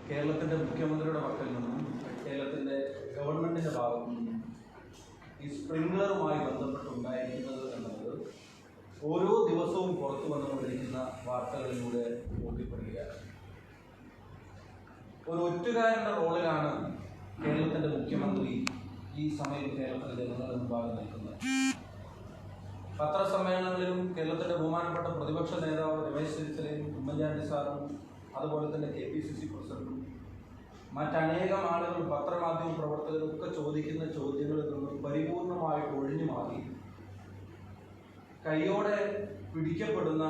കേരളത്തിൻ്റെ മുഖ്യമന്ത്രിയുടെ പക്കൽ നിന്നും കേരളത്തിൻ്റെ ഗവൺമെൻറ്റിൻ്റെ ഭാഗത്തു നിന്നും ഈ സ്പ്രിംഗ്ലറുമായി ബന്ധപ്പെട്ടുണ്ടായിരിക്കുന്നത് എന്നത് ഓരോ ദിവസവും പുറത്തു വന്നുകൊണ്ടിരിക്കുന്ന വാർത്തകളിലൂടെ ബോധ്യപ്പെടുകയാണ്. ഒരു ഒറ്റുകാരൻ്റെ റോളിലാണ് കേരളത്തിൻ്റെ മുഖ്യമന്ത്രി ഈ സമയം കേരളത്തിലെ ജനങ്ങളുടെ മുമ്പാകെ നിൽക്കുന്നത്. പത്രസമ്മേളനങ്ങളിലും കേരളത്തിൻ്റെ ബഹുമാനപ്പെട്ട പ്രതിപക്ഷ നേതാവ് രമേശ് ചെന്നിത്തലയും ഉമ്മൻചാണ്ടി സാറും അതുപോലെ തന്നെ KPCC പ്രസിഡന്റും മറ്റനേകം ആളുകൾ പത്രമാധ്യമ പ്രവർത്തകരൊക്കെ ചോദിക്കുന്ന ചോദ്യങ്ങളിൽ നിന്ന് പരിപൂർണമായിട്ട് ഒഴിഞ്ഞു മാറി കൈയോടെ പിടിക്കപ്പെടുന്ന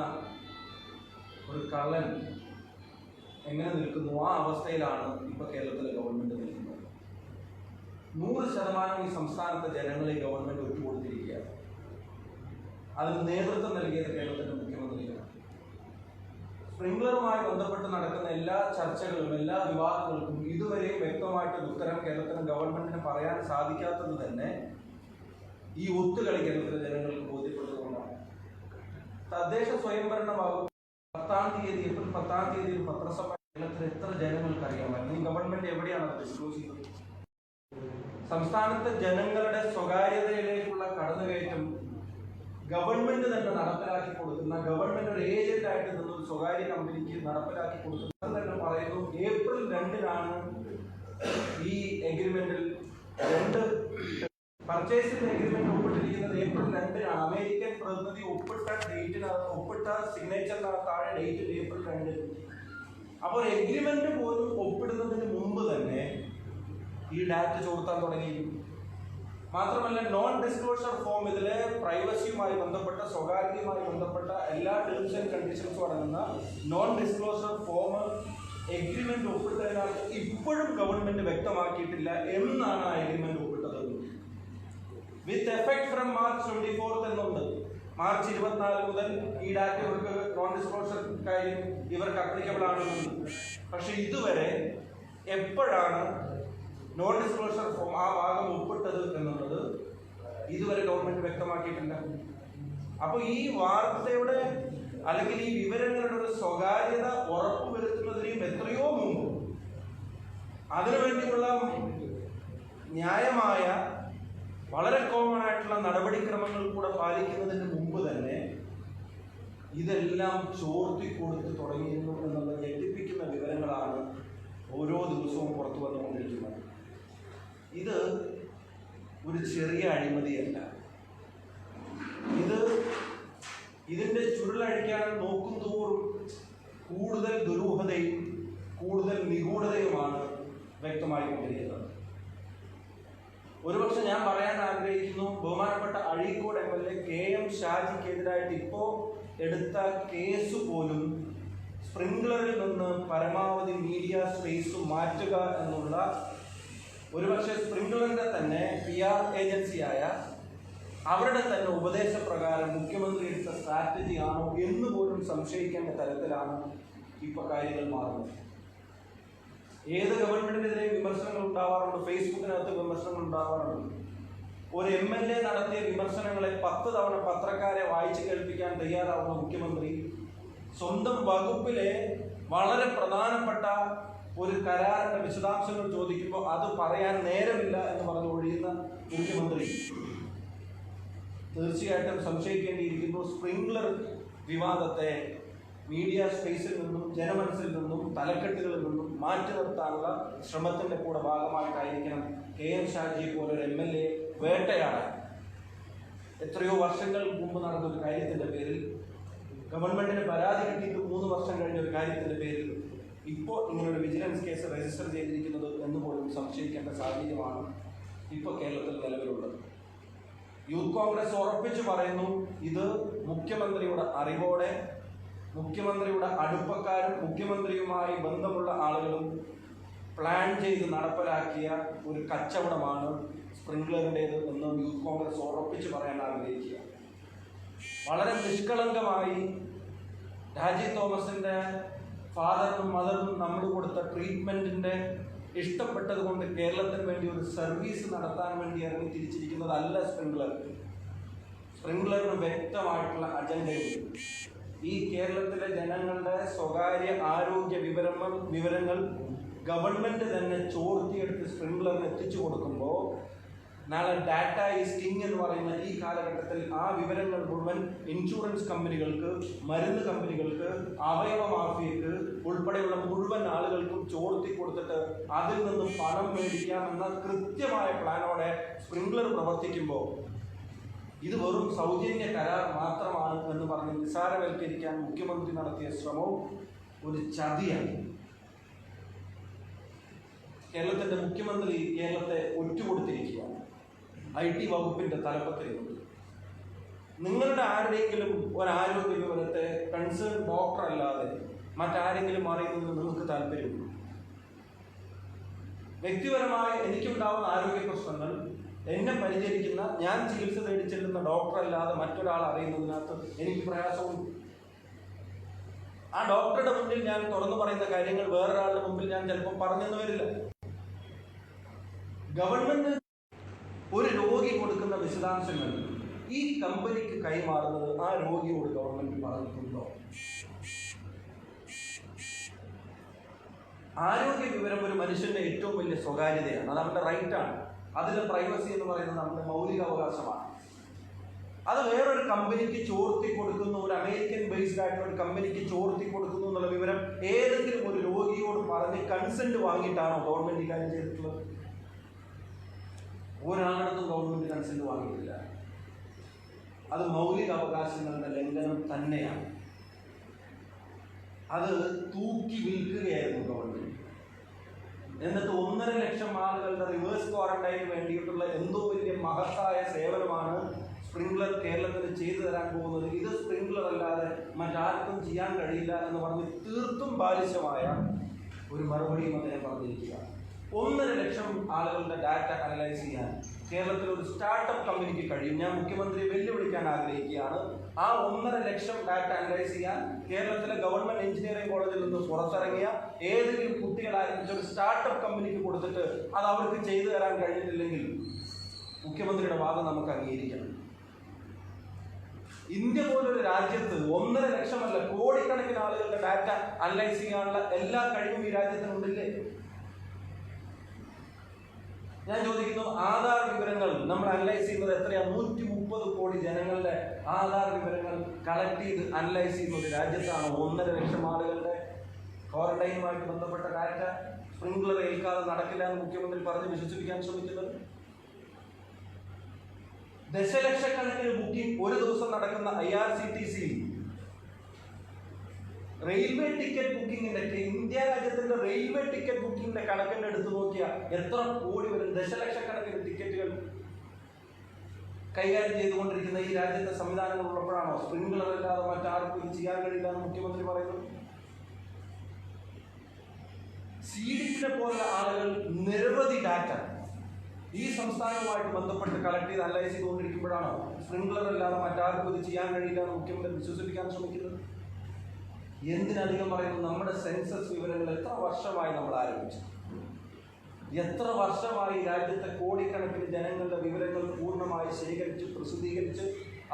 ഒരു കള്ളൻ എങ്ങനെ നിൽക്കുന്നു ആ അവസ്ഥയിലാണ് ഇപ്പോൾ കേരളത്തിലെ ഗവൺമെൻറ് നിൽക്കുന്നത്. 100% ഈ സംസ്ഥാനത്തെ ജനങ്ങളെ ഗവൺമെൻറ് ഒറ്റുകൊടുത്തിരിക്കുകയാണ്. അതിന് നേതൃത്വം നൽകിയത് കേരളത്തിൻ്റെ മുഖ്യമന്ത്രിയാണ്. സ്പ്രിംഗ്ലറുമായി ബന്ധപ്പെട്ട് നടക്കുന്ന എല്ലാ ചർച്ചകളും എല്ലാ വിവാദങ്ങൾക്കും ഇതുവരെയും വ്യക്തമായിട്ടൊരു ഉത്തരം കേരളത്തിലെ ഗവൺമെന്റിന് പറയാൻ സാധിക്കാത്തത് തന്നെ ഈ ഒത്തുകളി കേരളത്തിലെ ജനങ്ങൾക്ക് ബോധ്യപ്പെടുന്നതുകൊണ്ടാണ്. തദ്ദേശ സ്വയംഭരണ വകുപ്പ് ഏപ്രിൽ 10-ാം തീയതി ഒരു പത്രസമ്മേളനത്തിൽ എത്ര ജനങ്ങൾക്ക് അറിയാമായിരുന്നു? ഈ ഗവൺമെന്റ് എവിടെയാണ് അത് ഡിസ്ക്ലോസ് ചെയ്തത്? സംസ്ഥാനത്തെ ജനങ്ങളുടെ സ്വകാര്യതയിലേക്കുള്ള കടന്നുകയറ്റം ഗവൺമെന്റ് തന്നെ നടപ്പിലാക്കി കൊടുക്കുന്ന, ഗവൺമെന്റ് ഒരു ഏജന്റ് ആയിട്ട് നിന്ന് ഒരു സ്വകാര്യ കമ്പനിക്ക് നടപ്പിലാക്കി കൊടുക്കുന്നത് തന്നെ പറയുന്നു ഏപ്രിൽ 2-നാണ് ഈ എഗ്രിമെന്റിൽ പർച്ചേസിന്റെ എഗ്രിമെന്റ് ഒപ്പിട്ടിരിക്കുന്നത്. ഏപ്രിൽ 2-നാണ്. അമേരിക്കൻ പ്രതിനിധി ഒപ്പിട്ട ഡേറ്റിനകത്ത് ഒപ്പിട്ട സിഗ്നേച്ചറിനകത്ത് താഴെ ഡേറ്റ് ഏപ്രിൽ 2. അപ്പോൾ എഗ്രിമെന്റ് പോലും ഒപ്പിടുന്നതിന് മുമ്പ് തന്നെ ഈ ഡാറ്റ ചോർത്താൻ തുടങ്ങിയിരുന്നു. മാത്രമല്ല, നോൺ ഡിസ്ക്ലോഷർ ഫോം, ഇതിലെ പ്രൈവസിയുമായി ബന്ധപ്പെട്ട, സ്വകാര്യതയുമായി ബന്ധപ്പെട്ട എല്ലാ ടേംസ് ആൻഡ് കണ്ടീഷൻസും അടങ്ങുന്ന നോൺ ഡിസ്ക്ലോഷർ ഫോം എഗ്രിമെന്റ് ഒപ്പിട്ടതിനകത്ത് ഇപ്പോഴും ഗവൺമെന്റ് വ്യക്തമാക്കിയിട്ടില്ല എന്നാണ് ആ എഗ്രിമെന്റ് ഒപ്പിട്ടത്. വിത്ത് എഫക്ട് ഫ്രം മാർച്ച് 24 എന്നുണ്ട്. മാർച്ച് 24 മുതൽ ഈ ഡാറ്റ ഇവർക്ക് നോൺ ഡിസ്ക്ലോഷർ കാര്യം ഇവർക്ക് അപ്ലിക്കബിൾ ആണെന്നുണ്ട്. പക്ഷെ ഇതുവരെ എപ്പോഴാണ് നോൺ ഡിസ്ക്ലോഷർ ഫോം ആ ഭാഗം ഒപ്പിട്ടത് എന്നുള്ളത് ഇതുവരെ ഗവൺമെന്റ് വ്യക്തമാക്കിയിട്ടില്ല. അപ്പോൾ ഈ വാർത്തയുടെ അല്ലെങ്കിൽ ഈ വിവരങ്ങളുടെ ഒരു സ്വകാര്യത ഉറപ്പുവരുത്തുന്നതിനും എത്രയോ മുമ്പ് അതിനുവേണ്ടിയുള്ള ന്യായമായ വളരെ കോമൺ ആയിട്ടുള്ള നടപടിക്രമങ്ങൾ കൂടെ പാലിക്കുന്നതിന് മുമ്പ് തന്നെ ഇതെല്ലാം ചോർത്തിക്കൊടുത്ത് തുടങ്ങിയിരുന്നു എന്നുള്ള ഞെട്ടിപ്പിക്കുന്ന വിവരങ്ങളാണ് ഓരോ ദിവസവും പുറത്തു വന്നുകൊണ്ടിരിക്കുന്നത്. ഇത് ഒരു ചെറിയ അഴിമതിയല്ല. ഇതിൻ്റെ ചുരുളഴിക്കാൻ നോക്കുന്തോറും കൂടുതൽ ദുരൂഹതയും കൂടുതൽ നിഗൂഢതയുമാണ് വ്യക്തമായിക്കൊണ്ടിരിക്കുന്നത്. ഒരുപക്ഷെ ഞാൻ പറയാൻ ആഗ്രഹിക്കുന്നു, ബഹുമാനപ്പെട്ട അഴീക്കോട് MLA KM ഷാജിക്കെതിരായിട്ട് ഇപ്പോൾ എടുത്ത കേസ് പോലും സ്പ്രിംഗ്ലറിൽ നിന്ന് പരമാവധി മീഡിയ സ്പേസ് മാറ്റുക എന്നുള്ള ഒരുപക്ഷെ സ്പ്രിംഗ്ലറിന്റെ തന്നെ PR ഏജൻസിയായ അവരുടെ തന്നെ ഉപദേശപ്രകാരം മുഖ്യമന്ത്രി എടുത്ത സ്ട്രാറ്റജി ആണോ എന്ന് പോലും സംശയിക്കേണ്ട തരത്തിലാണ് ഇപ്പോൾ കാര്യങ്ങൾ മാറുന്നത്. ഏത് ഗവൺമെന്റിനെതിരെ വിമർശനങ്ങൾ ഉണ്ടാവാറുണ്ട്, ഫേസ്ബുക്കിനകത്ത് വിമർശനങ്ങൾ ഉണ്ടാവാറുണ്ട്. ഒരു MLA നടത്തിയ വിമർശനങ്ങളെ 10 തവണ പത്രക്കാരെ വായിച്ചു കേൾപ്പിക്കാൻ തയ്യാറാവുന്ന മുഖ്യമന്ത്രി സ്വന്തം വകുപ്പിലെ വളരെ പ്രധാനപ്പെട്ട ഒരു കരാറിന്റെ വിശദാംശങ്ങൾ ചോദിക്കുമ്പോൾ അത് പറയാൻ നേരമില്ല എന്ന് പറഞ്ഞ് ഒഴിയുന്ന മുഖ്യമന്ത്രി തീർച്ചയായിട്ടും സംശയിക്കേണ്ടിയിരിക്കുന്നു. സ്പ്രിംഗ്ലർ വിവാദത്തെ മീഡിയ സ്പേസിൽ നിന്നും ജനമനസ്സിൽ നിന്നും തലക്കെട്ടുകളിൽ നിന്നും മാറ്റി നിർത്താനുള്ള ശ്രമത്തിന്റെ കൂടെ ഭാഗമായിട്ടായിരിക്കണം KM ഷാജിയെ പോലൊരു MLA വേട്ടയാടാൻ എത്രയോ വർഷങ്ങൾ മുമ്പ് നടന്ന ഒരു കാര്യത്തിന്റെ പേരിൽ, ഗവൺമെന്റിന് പരാതി കിട്ടിയിട്ട് 3 വർഷം കഴിഞ്ഞ ഒരു കാര്യത്തിന്റെ പേരിൽ ഇപ്പോൾ ഇങ്ങനൊരു വിജിലൻസ് കേസ് രജിസ്റ്റർ ചെയ്തിരിക്കുന്നത് എന്ന് പോലും സംശയിക്കേണ്ട സാഹചര്യമാണ് ഇപ്പോൾ കേരളത്തിൽ നിലവിലുള്ളത്. യൂത്ത് കോൺഗ്രസ് ഉറപ്പിച്ചു പറയുന്നു, ഇത് മുഖ്യമന്ത്രിയുടെ അറിവോടെ, മുഖ്യമന്ത്രിയുടെ അടുപ്പക്കാരും മുഖ്യമന്ത്രിയുമായി ബന്ധമുള്ള ആളുകളും പ്ലാൻ ചെയ്ത് നടപ്പിലാക്കിയ ഒരു കച്ചവടമാണ് സ്പ്രിംഗ്ലറിൻ്റേത് എന്ന് യൂത്ത് കോൺഗ്രസ് ഉറപ്പിച്ചു പറയാൻ ആഗ്രഹിക്കുക. വളരെ നിഷ്കളങ്കമായി രാജി തോമസിൻ്റെ ഫാദറിനും മദറിനും നമ്മൾ കൊടുത്ത ട്രീറ്റ്മെൻറ്റിൻ്റെ ഇഷ്ടപ്പെട്ടത് കൊണ്ട് കേരളത്തിന് വേണ്ടി ഒരു സർവീസ് നടത്താൻ വേണ്ടി ഇറങ്ങി തിരിച്ചിരിക്കുന്നതല്ല സ്പ്രിംഗ്ലർ. സ്പ്രിംഗ്ലറിന് വ്യക്തമായിട്ടുള്ള അജണ്ടയുണ്ട്. ഈ കേരളത്തിലെ ജനങ്ങളുടെ സ്വകാര്യ ആരോഗ്യ വിവരങ്ങൾ ഗവൺമെന്റ് തന്നെ ചോർത്തിയെടുത്ത് സ്പ്രിംഗ്ലറിന് എത്തിച്ചു കൊടുക്കുമ്പോൾ നാളെ ഡാറ്റ ഈസ് കിങ് എന്ന് പറയുന്ന ഈ കാലഘട്ടത്തിൽ ആ വിവരങ്ങൾ മുഴുവൻ ഇൻഷുറൻസ് കമ്പനികൾക്ക്, മരുന്ന് കമ്പനികൾക്ക്, അവയവ മാഫിയക്ക് ഉൾപ്പെടെയുള്ള മുഴുവൻ ആളുകൾക്കും ചോർത്തി കൊടുത്തിട്ട് അതിൽ നിന്ന് പണം മേടിക്കാമെന്ന കൃത്യമായ പ്ലാനോടെ സ്പ്രിംഗ്ലർ പ്രവർത്തിക്കുമ്പോൾ ഇത് വെറും സൗജന്യ കരാർ മാത്രമാണ് എന്ന് പറഞ്ഞ് നിസ്സാരവൽക്കരിക്കാൻ മുഖ്യമന്ത്രി നടത്തിയ ശ്രമവും ഒരു ചതിയാണ്. കേരളത്തിന്റെ മുഖ്യമന്ത്രി കേരളത്തെ ഒറ്റുകൊടുത്തിരിക്കുകയാണ്. IT വകുപ്പിന്റെ തലപ്പത്തിലുണ്ട്. നിങ്ങളുടെ ആരുടെയെങ്കിലും ഒരാരോഗ്യ വിവരത്തെ കൺസേൺ ഡോക്ടർ അല്ലാതെ മറ്റാരെങ്കിലും അറിയുന്നതിന് നിങ്ങൾക്ക് താല്പര്യമുണ്ടോ? വ്യക്തിപരമായി എനിക്കുണ്ടാവുന്ന ആരോഗ്യ പ്രശ്നങ്ങൾ എന്നെ പരിചരിക്കുന്ന, ഞാൻ ചികിത്സ തേടി ചെല്ലുന്ന ഡോക്ടർ അല്ലാതെ മറ്റൊരാൾ അറിയുന്നതിനകത്ത് എനിക്ക് പ്രയാസമുണ്ട്. ആ ഡോക്ടറുടെ മുന്നിൽ ഞാൻ തുറന്നു പറയുന്ന കാര്യങ്ങൾ വേറൊരാളുടെ മുമ്പിൽ ഞാൻ ചിലപ്പോൾ പറഞ്ഞെന്ന് വരില്ല. ഗവൺമെന്റ് ഒരു രോഗി കൊടുക്കുന്ന വിശദാംശങ്ങൾ ഈ കമ്പനിക്ക് കൈമാറുന്നത് ആ രോഗിയോട് ഗവൺമെന്റ് പറഞ്ഞിട്ടുണ്ടോ? ആരോഗ്യ വിവരം ഒരു മനുഷ്യന്റെ ഏറ്റവും വലിയ സ്വകാര്യതയാണ്. അത് അവന്റെ റൈറ്റാണ്. അതിന്റെ പ്രൈവസി എന്ന് പറയുന്നത് നമ്മുടെ മൗലിക അവകാശമാണ്. അത് വേറൊരു കമ്പനിക്ക് ചോർത്തി കൊടുക്കുന്നു, ഒരു അമേരിക്കൻ ബേസ്ഡ് ആയിട്ടുള്ള ഒരു കമ്പനിക്ക് ചോർത്തി കൊടുക്കുന്നു എന്നുള്ള വിവരം ഏതെങ്കിലും ഒരു രോഗിയോട് പറഞ്ഞ് കൺസെന്റ് വാങ്ങിയിട്ടാണോ ഗവൺമെന്റ് ഈ കാര്യം ചെയ്തിട്ടുള്ളത്? ഒരാളുടത്തും ഗവൺമെന്റ് കൺസെന്റ് വാങ്ങിയിട്ടില്ല. അത് മൗലിക അവകാശങ്ങളുടെ ലംഘനം തന്നെയാണ്. അത് തൂക്കി വിൽക്കുകയായിരുന്നു ഗവൺമെന്റ്. എന്നിട്ട് 1.5 ലക്ഷം ആളുകളുടെ റിവേഴ്സ് ക്വാറന്റൈന് വേണ്ടിയിട്ടുള്ള എന്തോ വലിയ മഹത്തായ സേവനമാണ് സ്പ്രിംഗ്ലർ കേരളത്തിന് ചെയ്തു തരാൻ പോകുന്നത്. ഇത് സ്പ്രിംഗ്ലർ അല്ലാതെ മറ്റാർക്കും ചെയ്യാൻ കഴിയില്ല എന്ന് പറഞ്ഞ് തീർത്തും ബാലിശമായ ഒരു മറുപടിയും അദ്ദേഹം പറഞ്ഞിരിക്കുക. 1.5 ലക്ഷം ആളുകളുടെ ഡാറ്റ അനലൈസ് ചെയ്യാൻ കേരളത്തിൽ ഒരു സ്റ്റാർട്ടപ്പ് കമ്പനിക്ക് കഴിയും. ഞാൻ മുഖ്യമന്ത്രിയെ വെല്ലുവിളിക്കാൻ ആഗ്രഹിക്കുകയാണ്. ആ 1.5 ലക്ഷം ഡാറ്റ അനലൈസ് ചെയ്യാൻ കേരളത്തിലെ ഗവൺമെന്റ് എഞ്ചിനീയറിംഗ് കോളേജിൽ നിന്ന് പുറത്തിറങ്ങിയ ഏതെങ്കിലും കുട്ടികൾ ആരംഭിച്ച ഒരു സ്റ്റാർട്ടപ്പ് കമ്പനിക്ക് കൊടുത്തിട്ട് അത് അവർക്ക് ചെയ്തു തരാൻ കഴിഞ്ഞിട്ടില്ലെങ്കിൽ മുഖ്യമന്ത്രിയുടെ വാദം നമുക്ക് അംഗീകരിക്കണം. ഇന്ത്യ പോലൊരു രാജ്യത്ത് 1.5 ലക്ഷമല്ല കോടിക്കണക്കിന് ആളുകളുടെ ഡാറ്റ അനലൈസ് ചെയ്യാനുള്ള എല്ലാ കഴിവും ഈ രാജ്യത്തിനുണ്ടില്ലേ? ഞാൻ ചോദിക്കുന്നു, ആധാർ വിവരങ്ങൾ നമ്മൾ അനലൈസ് ചെയ്യുന്നത് എത്രയാണ്? 130 കോടി ജനങ്ങളുടെ ആധാർ വിവരങ്ങൾ കളക്ട് ചെയ്ത് അനലൈസ് ചെയ്യുന്ന ഒരു രാജ്യത്താണ് 1.5 ലക്ഷം ആളുകളുടെ ക്വാറന്റൈനുമായിട്ട് ബന്ധപ്പെട്ട ഡാറ്റ സ്പ്രിംഗ്ലർ ഏൽക്കാതെ നടക്കില്ല എന്ന് മുഖ്യമന്ത്രി പറഞ്ഞ് വിശ്വസിപ്പിക്കാൻ ശ്രമിക്കുന്നത്. ദശലക്ഷക്കണക്കിന് ബുക്കിംഗ് ഒരു ദിവസം നടക്കുന്ന IRCTC റെയിൽവേ ടിക്കറ്റ് ബുക്കിങ്ങിന്റെ, ഇന്ത്യ രാജ്യത്തിന്റെ റെയിൽവേ ടിക്കറ്റ് ബുക്കിങ്ങിന്റെ കണക്കിന്റെ എടുത്തു നോക്കിയാൽ എത്ര കോടി വരും? ദശലക്ഷക്കണക്കിന് ടിക്കറ്റുകൾ കൈകാര്യം ചെയ്തുകൊണ്ടിരിക്കുന്ന ഈ രാജ്യത്തെ സംവിധാനങ്ങൾ ഉള്ളപ്പോഴാണോ സ്പ്രിംഗ്ലർ അല്ലാതെ മറ്റാർക്കും ഇത് ചെയ്യാൻ കഴിയില്ല എന്ന് മുഖ്യമന്ത്രി പറയുന്നത്? CDPനെ പോലുള്ള ആളുകൾ നിരവധി ഡാറ്റ ഈ സംസ്ഥാനവുമായിട്ട് ബന്ധപ്പെട്ട് കളക്ട് ചെയ്ത് അനലൈസ് ചെയ്തുകൊണ്ടിരിക്കുമ്പോഴാണോ സ്പ്രിംഗ്ലർ അല്ലാതെ മറ്റാർക്കും ഇത് ചെയ്യാൻ കഴിയില്ല എന്ന് മുഖ്യമന്ത്രി വിശ്വസിപ്പിക്കാൻ ശ്രമിക്കുന്നത്? എന്തിനധികം പറയുന്നു, നമ്മുടെ സെൻസസ് വിവരങ്ങൾ എത്ര വർഷമായി നമ്മൾ ആരംഭിച്ചു? എത്ര വർഷമായി രാജ്യത്തെ കോടിക്കണക്കിന് ജനങ്ങളുടെ വിവരങ്ങൾ പൂർണ്ണമായി ശേഖരിച്ച് പ്രസിദ്ധീകരിച്ച്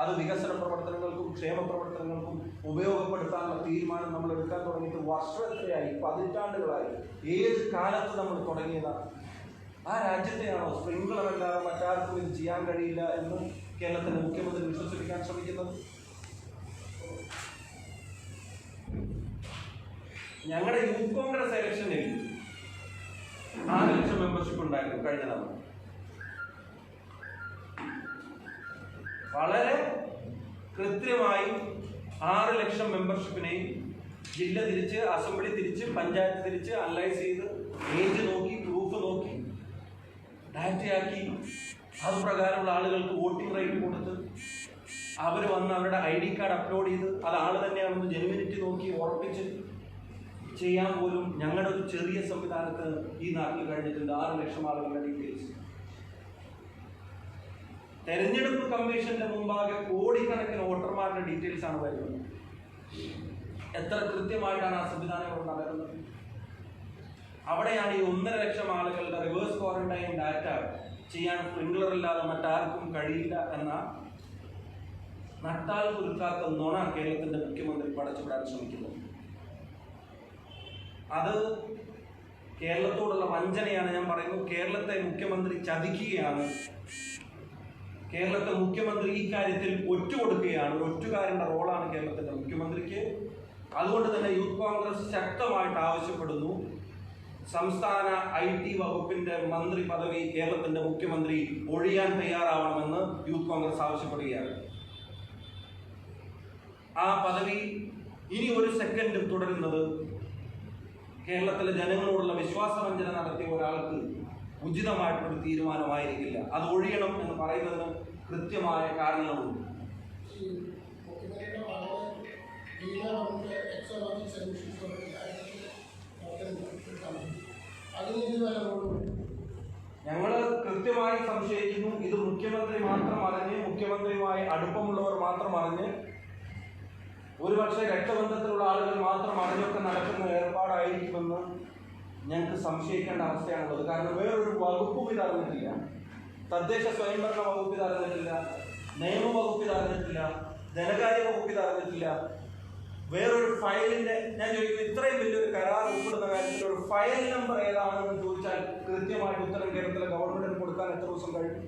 അത് വികസന പ്രവർത്തനങ്ങൾക്കും ക്ഷേമ പ്രവർത്തനങ്ങൾക്കും ഉപയോഗപ്പെടുത്താനുള്ള തീരുമാനം നമ്മൾ എടുക്കാൻ തുടങ്ങിയിട്ട് വർഷം എത്രയായി? പതിറ്റാണ്ടുകളായി. ഏത് കാലത്ത് നമ്മൾ തുടങ്ങിയതാണ്? ആ രാജ്യത്തെയാണോ സ്പ്രിംഗ്ലർ അല്ലാതെ മറ്റാർക്കും ഇത് ചെയ്യാൻ കഴിയില്ല എന്ന് കേരളത്തിലെ മുഖ്യമന്ത്രി വിശ്വസിപ്പിക്കാൻ ശ്രമിക്കുന്നത്? ഞങ്ങളുടെ യൂത്ത് കോൺഗ്രസ് ഇലക്ഷനിൽ 6 ലക്ഷം മെമ്പർഷിപ്പ് ഉണ്ടായിരുന്നു കഴിഞ്ഞ തവണ. വളരെ കൃത്യമായി 6 ലക്ഷം മെമ്പർഷിപ്പിനെയും ജില്ല തിരിച്ച്, അസംബ്ലി തിരിച്ച്, പഞ്ചായത്ത് തിരിച്ച് അനലൈസ് ചെയ്ത് ഏജ് നോക്കി, പ്രൂഫ് നോക്കി, ഡാറ്റയാക്കി, അത് പ്രകാരമുള്ള ആളുകൾക്ക് വോട്ടിംഗ് റൈറ്റ് കൊടുത്ത് അവർ വന്ന് അവരുടെ ID കാർഡ് അപ്ലോഡ് ചെയ്ത് അത് ആൾ തന്നെയാണെന്ന് ജെനുവിനിറ്റി നോക്കി ഉറപ്പിച്ച് ചെയ്യാൻ പോലും ഞങ്ങളുടെ ഒരു ചെറിയ സംവിധാനത്ത് ഈ നാട്ടിൽ കഴിഞ്ഞിട്ടുണ്ട്. 6 ലക്ഷം ആളുകളുടെ ഡീറ്റെയിൽസ് തെരഞ്ഞെടുപ്പ് കമ്മീഷന്റെ മുമ്പാകെ കോടിക്കണക്കിന് വോട്ടർമാരുടെ ഡീറ്റെയിൽസ് ആണ് വരുന്നത്. എത്ര കൃത്യമായിട്ടാണ് ആ സംവിധാനങ്ങൾ നടക്കുന്നത്? അവിടെയാണ് ഈ 1.5 ലക്ഷം ആളുകളുടെ റിവേഴ്സ് ക്വാറന്റൈൻ ഡാറ്റ ചെയ്യാൻ സ്പ്രിംഗ്ലർ ഇല്ലാതെ മറ്റാർക്കും കഴിയില്ല എന്ന നട്ടാൽ കുരുക്കാത്ത നുണ കേരളത്തിന്റെ മുഖ്യമന്ത്രി പടച്ചുവിടാൻ ശ്രമിക്കുന്നു. അത് കേരളത്തോടുള്ള വഞ്ചനയാണ്. ഞാൻ പറയുന്നു, കേരളത്തെ മുഖ്യമന്ത്രി ചതിക്കുകയാണ്. കേരളത്തെ മുഖ്യമന്ത്രി ഈ കാര്യത്തിൽ ഒറ്റുകൊടുക്കുകയാണ്. ഒരു ഒറ്റുകാരന്റെ റോളാണ് കേരളത്തിന്റെ മുഖ്യമന്ത്രിക്ക്. അതുകൊണ്ട് തന്നെ യൂത്ത് കോൺഗ്രസ് ശക്തമായിട്ട് ആവശ്യപ്പെടുന്നു, സംസ്ഥാന IT വകുപ്പിന്റെ മന്ത്രി പദവി കേരളത്തിന്റെ മുഖ്യമന്ത്രി ഒഴിയാൻ തയ്യാറാവണമെന്ന് യൂത്ത് കോൺഗ്രസ് ആവശ്യപ്പെടുകയാണ്. ആ പദവി ഇനി ഒരു സെക്കൻഡും തുടരുന്നത് കേരളത്തിലെ ജനങ്ങളോടുള്ള വിശ്വാസവഞ്ചന നടത്തിയ ഒരാൾക്ക് ഉചിതമായിട്ടൊരു തീരുമാനമായിരിക്കില്ല. അത് ഒഴിയണം എന്ന് പറയുന്നതിന് കൃത്യമായ കാരണങ്ങളുണ്ട്. ഞങ്ങൾ കൃത്യമായി സംശയിക്കുന്നു, ഇത് മുഖ്യമന്ത്രി മാത്രം അറിഞ്ഞ്, മുഖ്യമന്ത്രിയുമായി അടുപ്പമുള്ളവർ മാത്രം അറിഞ്ഞ്, ഒരുപക്ഷെ രക്തബന്ധത്തിലുള്ള ആളുകൾ മാത്രം അറിഞ്ഞൊക്കെ നടക്കുന്ന ഏർപ്പാടായിരിക്കുമെന്ന് ഞങ്ങൾക്ക് സംശയിക്കേണ്ട അവസ്ഥയാണുള്ളത്. കാരണം വേറൊരു വകുപ്പും ഇത് അറിഞ്ഞിട്ടില്ല. തദ്ദേശ സ്വയംഭരണ വകുപ്പ് ഇത് അറിഞ്ഞിട്ടില്ല, നിയമവകുപ്പ് ഇത് അറിഞ്ഞിട്ടില്ല, ധനകാര്യ വകുപ്പ് ഇത് അറിഞ്ഞിട്ടില്ല. വേറൊരു ഫയലിന്റെ, ഞാൻ ചോദിക്കുന്നത്, ഇത്രയും വലിയൊരു കരാർ ഒപ്പിടുന്ന കാര്യത്തിൽ ഒരു ഫയൽ നമ്പർ ഏതാണെന്ന് ചോദിച്ചാൽ കൃത്യമായിട്ട് ഉത്തരം കേരളത്തിലെ ഗവൺമെന്റിന് കൊടുക്കാൻ എത്ര ദിവസം കഴിയും?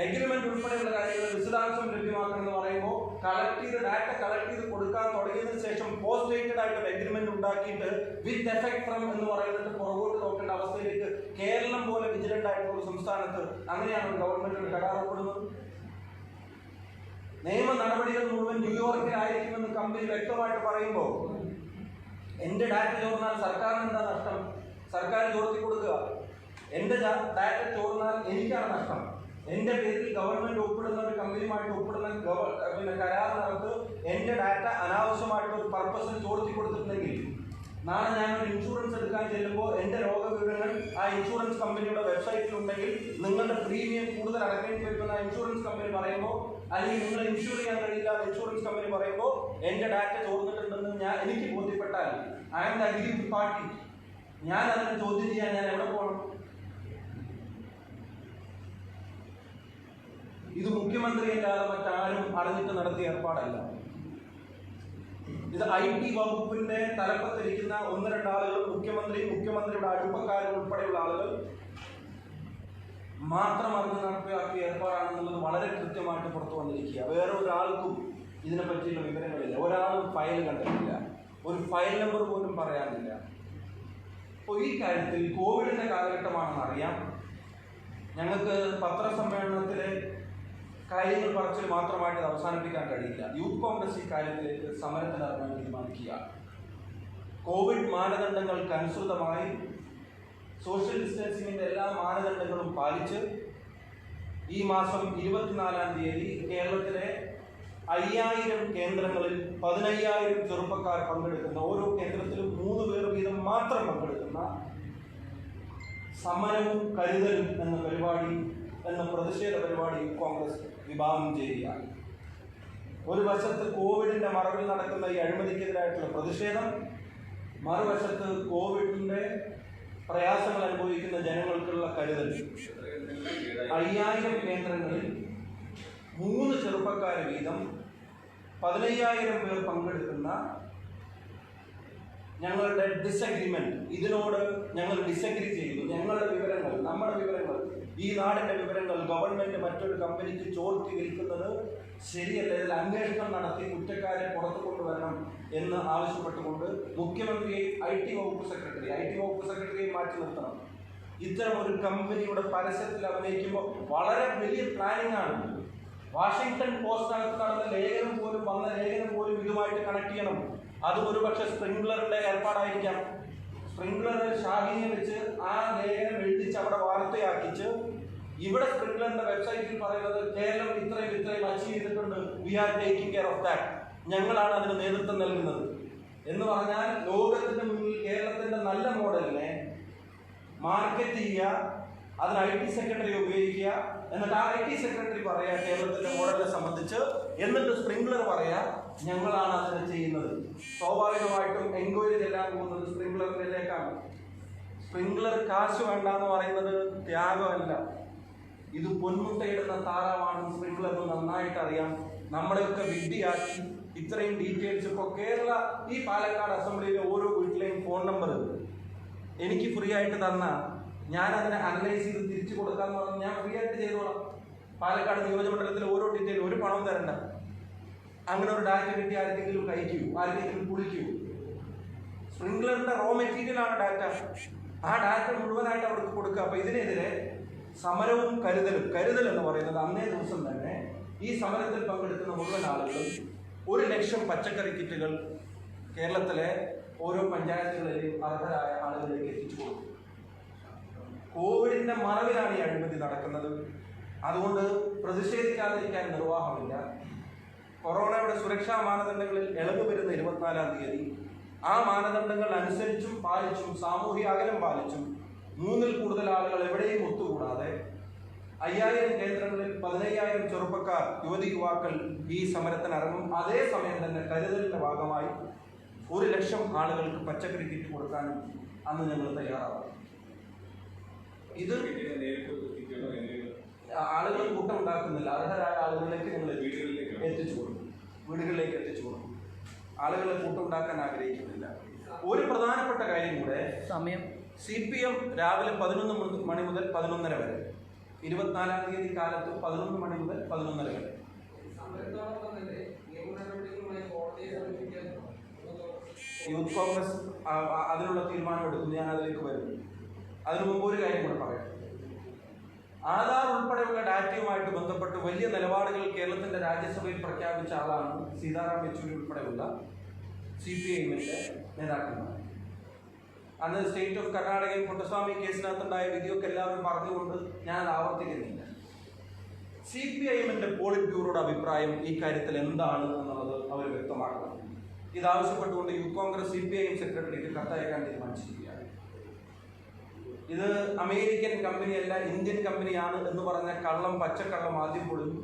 എഗ്രിമെന്റ് ഉൾപ്പെടെയുള്ള കാര്യങ്ങൾ വിശദാംശം ലഭ്യമാക്കണമെന്ന് പറയുമ്പോൾ ഡാറ്റ കളക്ട് ചെയ്ത് കൊടുക്കാൻ തുടങ്ങിയതിനു ശേഷം പോസ്റ്റ് ഡേറ്റഡ് ആയിട്ട് ഒരു എഗ്രിമെന്റ് ഉണ്ടാക്കിയിട്ട് വിത്ത് എഫക്ട് ഫ്രം എന്ന് പറയുന്നിട്ട് പുറകോട്ട് നോക്കേണ്ട അവസ്ഥയിലേക്ക് കേരളം പോലെ വിജിലന്റ് ആയിട്ടുള്ള ഒരു സംസ്ഥാനത്ത് അങ്ങനെയാണ് ഗവൺമെന്റ് കരാർ ഒപ്പിടുന്നത്. നിയമ നടപടികൾ മുഴുവൻ ന്യൂയോർക്കിലായിരിക്കുമെന്ന് കമ്പനി വ്യക്തമായിട്ട് പറയുമ്പോൾ എന്റെ ഡാറ്റ ചോർന്നാൽ സർക്കാരിന് എന്താ നഷ്ടം? സർക്കാർ ചോർത്തി കൊടുക്കുക. എന്റെ ഡാറ്റ ചോർന്നാൽ എനിക്കാണ് നഷ്ടം. എന്റെ പേരിൽ ഗവൺമെന്റ് ഒപ്പിടുന്ന ഒരു കമ്പനിയുമായിട്ട് ഒപ്പിടുന്ന കരാറിനകത്ത് എന്റെ ഡാറ്റ അനാവശ്യമായിട്ടുള്ള ഒരു പർപ്പസിന് ചോർത്തി കൊടുത്തിട്ടുണ്ടെങ്കിൽ നാളെ ഞാനൊരു ഇൻഷുറൻസ് എടുക്കാൻ ചെല്ലുമ്പോൾ എന്റെ രോഗവിവരങ്ങൾ ആ ഇൻഷുറൻസ് കമ്പനിയുടെ വെബ്സൈറ്റിൽ ഉണ്ടെങ്കിൽ നിങ്ങളുടെ പ്രീമിയം കൂടുതൽ അടക്കേണ്ടി വരുന്ന ഇൻഷുറൻസ് കമ്പനി പറയുമ്പോൾ, അല്ലെങ്കിൽ നിങ്ങൾ ഇൻഷുർ ചെയ്യാൻ കഴിയില്ല ഇൻഷുറൻസ് കമ്പനി പറയുമ്പോൾ എന്റെ ഡാറ്റ ചോർന്നിട്ടുണ്ടെന്ന് എനിക്ക് ബോധ്യപ്പെട്ടാൽ I am the aggrieved party. ഞാൻ അതിനെ ചോദ്യം ചെയ്യാൻ ഞാൻ എവിടെ പോകണം? ഇത് മുഖ്യമന്ത്രിയല്ലാതെ മറ്റാരും അറിഞ്ഞിട്ട് നടത്തിയ ഏർപ്പാടല്ല. ഇത് IT വകുപ്പിന്റെ തലപ്പത്തിരിക്കുന്ന 1-2 ആളുകൾ, മുഖ്യമന്ത്രിയുടെ അടുപ്പക്കാരും ഉൾപ്പെടെയുള്ള ആളുകൾ മാത്രം അറിഞ്ഞ് നടപ്പിലാക്കിയ ഏർപ്പാടാണെന്നുള്ളത് വളരെ കൃത്യമായിട്ട് പുറത്തു വന്നിരിക്കുക. വേറെ ഒരാൾക്കും ഇതിനെ പറ്റിയുള്ള വിവരങ്ങളില്ല. ഒരാളും ഫയൽ കണ്ടിട്ടില്ല, ഒരു ഫയൽ നമ്പർ പോലും പറയാനില്ല. അപ്പോൾ ഈ കാര്യത്തിൽ കോവിഡിന്റെ കാലഘട്ടമാണെന്ന് അറിയാം. ഞങ്ങൾക്ക് പത്രസമ്മേളനത്തിലെ കാര്യങ്ങൾ പറച്ചിൽ മാത്രമായിട്ട് അവസാനിപ്പിക്കാൻ കഴിയില്ല. യൂത്ത് കോൺഗ്രസ് ഈ കാര്യത്തിലേക്ക് സമരത്തിന് ഇറങ്ങാൻ തീരുമാനിക്കുകയാണ്. കോവിഡ് മാനദണ്ഡങ്ങൾക്ക് അനുസൃതമായി സോഷ്യൽ ഡിസ്റ്റൻസിങ്ങിന്റെ എല്ലാ മാനദണ്ഡങ്ങളും പാലിച്ച് ഈ മാസം 24-ാം തീയതി കേരളത്തിലെ 5000 കേന്ദ്രങ്ങളിൽ 15000 ചെറുപ്പക്കാർ പങ്കെടുക്കുന്ന, ഓരോ കേന്ദ്രത്തിലും 3 പേർ വീതം മാത്രം പങ്കെടുക്കുന്ന സമരവും കരുതലും എന്ന പ്രതിഷേധ പരിപാടി കോൺഗ്രസ് വിഭാവനം ചെയ്യുകയാണ്. ഒരു വശത്ത് കോവിഡിന്റെ മറവിൽ നടക്കുന്ന ഈ അഴിമതിക്കെതിരായിട്ടുള്ള പ്രതിഷേധം, മറുവശത്ത് കോവിഡിന്റെ പ്രയാസങ്ങൾ അനുഭവിക്കുന്ന ജനങ്ങൾക്കുള്ള കരുതൽ. 5000 കേന്ദ്രങ്ങളിൽ 3 ചെറുപ്പക്കാരെ വീതം 15000 പേർ പങ്കെടുക്കുന്ന ഞങ്ങളുടെ ഡിസഗ്രിമെന്റ്, ഇതിനോട് ഞങ്ങൾ ഡിസഗ്രി ചെയ്യുന്നു. ഞങ്ങളുടെ വിവരങ്ങൾ, നമ്മുടെ വിവരങ്ങൾ, ഈ നാടിന്റെ വിവരങ്ങൾ ഗവൺമെന്റ് മറ്റൊരു കമ്പനിക്ക് ചോർത്തി വിൽക്കുന്നത് ശരിയല്ല. ഇതിൽ അന്വേഷണം നടത്തി കുറ്റക്കാരെ പുറത്തു കൊണ്ടുവരണം എന്ന് ആവശ്യപ്പെട്ടുകൊണ്ട് മുഖ്യമന്ത്രിയെ IT വകുപ്പ് സെക്രട്ടറിയെ മാറ്റി നിർത്തണം. ഇത്തരം ഒരു കമ്പനിയുടെ പരസ്യത്തിൽ അഭിനയിക്കുമ്പോൾ വളരെ വലിയ പ്ലാനിംഗ് ആണ്. വാഷിംഗ്ടൺ പോസ്റ്റിനകത്ത് നടന്ന ലേഖനം പോലും ഇതുമായിട്ട് കണക്ട് ചെയ്യണം. അതും ഒരു പക്ഷെ സ്പ്രിംഗ്ലറിന്റെ ഏർപ്പാടായിരിക്കാം. സ്പ്രിംഗ്ലർ ഷാഹിനെ വെച്ച് ആ ലേഖനം എഴുതിച്ച് അവിടെ വാർത്തയാക്കിച്ച് ഇവിടെ സ്പ്രിംഗ്ലറിന്റെ വെബ്സൈറ്റിൽ പറയുന്നത് കേരളം ഇത്രയും അച്ചീവ് ചെയ്തിട്ടുണ്ട്, we are taking care of that, ഞങ്ങളാണ് അതിന് നേതൃത്വം നൽകുന്നത് എന്ന് പറഞ്ഞാൽ ലോകത്തിന്റെ മുന്നിൽ കേരളത്തിന്റെ നല്ല മോഡലിനെ മാർക്കറ്റ് ചെയ്യുക, അതിന് IT സെക്രട്ടറി ഉപയോഗിക്കുക, എന്നിട്ട് ആ IT സെക്രട്ടറി പറയാ കേരളത്തിന്റെ മോഡലിനെ സംബന്ധിച്ച്, എന്നിട്ട് സ്പ്രിംഗ്ലർ പറയാ ഞങ്ങളാണ് അതിനെ ചെയ്യുന്നത്. സ്വാഭാവികമായിട്ടും എൻക്വയറി ചെല്ലാൻ പോകുന്നത് സ്പ്രിംഗ്ലറിലേക്കാണ്. സ്പ്രിംഗ്ലർ കാശ് വേണ്ട എന്ന് പറയുന്നത് ത്യാഗമല്ല, ഇത് പൊന്മുട്ടയിടുന്ന താറാവാണ് സ്പ്രിംഗ്ലർ നന്നായിട്ട് അറിയാം. നമ്മളെയൊക്കെ വിഡ്ഢിയാക്കി ഇത്രയും ഡീറ്റെയിൽസ് ഇപ്പോൾ കേരള ഈ പാലക്കാട് അസംബ്ലിയിലെ ഓരോ വീട്ടിലെയും ഫോൺ നമ്പർ എനിക്ക് ഫ്രീ ആയിട്ട് തന്ന ഞാൻ അതിനെ അനലൈസ് ചെയ്ത് തിരിച്ചു കൊടുക്കാന്ന് പറഞ്ഞാൽ ഞാൻ ഫ്രീ ആയിട്ട് ചെയ്തോളാം. പാലക്കാട് നിയോജകമണ്ഡലത്തിൽ ഓരോ ഡീറ്റെയിൽ ഒരു പണവും തരണ്ട. അങ്ങനെ ഒരു ഡാറ്റ കിട്ടി ആർക്കെങ്കിലും കഴിക്കൂ, ആർക്കെങ്കിലും കുളിക്കൂ. സ്പ്രിംഗ്ലറിന്റെ റോ മെറ്റീരിയൽ ആണ് ഡാറ്റ. ആ ഡാറ്റ മുഴുവനായിട്ട് അവർക്ക് കൊടുക്കുക. അപ്പൊ ഇതിനെതിരെ സമരവും കരുതൽ എന്ന് പറയുന്നത് അന്നേ ദിവസം തന്നെ ഈ സമരത്തിൽ പങ്കെടുക്കുന്ന മുഴുവൻ ആളുകളും 1,00,000 പച്ചക്കറി കിറ്റുകൾ കേരളത്തിലെ ഓരോ പഞ്ചായത്തുകളിലെയും അർഹരായ ആളുകളിലേക്ക് എത്തിച്ചു കൊടുക്കും. കോവിഡിന്റെ മറവിലാണ് ഈ അഴിമതി നടക്കുന്നത്. അതുകൊണ്ട് പ്രതിഷേധിക്കാതിരിക്കാൻ നിർവാഹമില്ല. കൊറോണയുടെ സുരക്ഷാ മാനദണ്ഡങ്ങളിൽ ഇളവ് വരുന്ന 24-ാം തീയതി ആ മാനദണ്ഡങ്ങൾ അനുസരിച്ചും പാലിച്ചും സാമൂഹിക അകലം പാലിച്ചും 3-ൽ കൂടുതൽ ആളുകൾ എവിടെയും ഒത്തുകൂടാതെ 5000 കേന്ദ്രങ്ങളിൽ 15,000 ചെറുപ്പക്കാർ യുവതിയുവാക്കൾ ഈ സമരത്തിന് ഇറങ്ങും. അതേസമയം തന്നെ കരുതലിന്റെ ഭാഗമായി 1,00,000 ആളുകൾക്ക് പച്ചക്കറി കിറ്റ് കൊടുക്കാനും അന്ന് ഞങ്ങൾ തയ്യാറാവും. ഇത് ആളുകൾ കൂട്ടം ഉണ്ടാക്കുന്നില്ല. അർഹരായ ആളുകളിലേക്ക് ഞങ്ങൾ എത്തിച്ചു കൊടുക്കും. ആളുകളെ കൂട്ടം ഉണ്ടാക്കാൻ ആഗ്രഹിക്കുന്നില്ല. ഒരു പ്രധാനപ്പെട്ട കാര്യം കൂടെ, സമയം CPM രാവിലെ 11 മണി മുതൽ 11:30 വരെ, 24-ാം തീയതി കാലത്ത് 11 മണി മുതൽ 11:30 വരെ. യൂത്ത് കോൺഗ്രസ് അതിനുള്ള തീരുമാനം എടുക്കും. ഞാൻ അതിലേക്ക് വരും. അതിനു മുമ്പ് ഒരു കാര്യം കൂടെ പറയാം. ആധാർ ഉൾപ്പെടെയുള്ള ഡാറ്റയുമായിട്ട് ബന്ധപ്പെട്ട് വലിയ നിലപാടുകൾ കേരളത്തിന്റെ രാജ്യസഭയിൽ പ്രഖ്യാപിച്ച ആളാണ് സീതാറാം യെച്ചൂരി ഉൾപ്പെടെയുള്ള CPIMന്റെ നേതാക്കന്മാർ. അന്ന് സ്റ്റേറ്റ് ഓഫ് കർണാടകയിൽ പുട്ടസ്വാമി കേസിനകത്തുണ്ടായ വിധിയൊക്കെ എല്ലാവരും പറഞ്ഞുകൊണ്ട് ഞാൻ അത് ആവർത്തിക്കുന്നില്ല. CPIMന്റെ പോളിറ്റ് ബ്യൂറോയുടെ അഭിപ്രായം ഈ കാര്യത്തിൽ എന്താണ് എന്നുള്ളത് അവർ വ്യക്തമാക്കണം. ഇതാവശ്യപ്പെട്ടുകൊണ്ട് യൂത്ത് കോൺഗ്രസ് CPIM സെക്രട്ടറിക്ക് കത്തയക്കാൻ തീരുമാനിച്ചിരിക്കുകയാണ്. ഇത് അമേരിക്കൻ കമ്പനിയല്ല, ഇന്ത്യൻ കമ്പനിയാണ് എന്ന് പറഞ്ഞ പച്ചക്കള്ളം ആദ്യം പൊളിഞ്ഞു.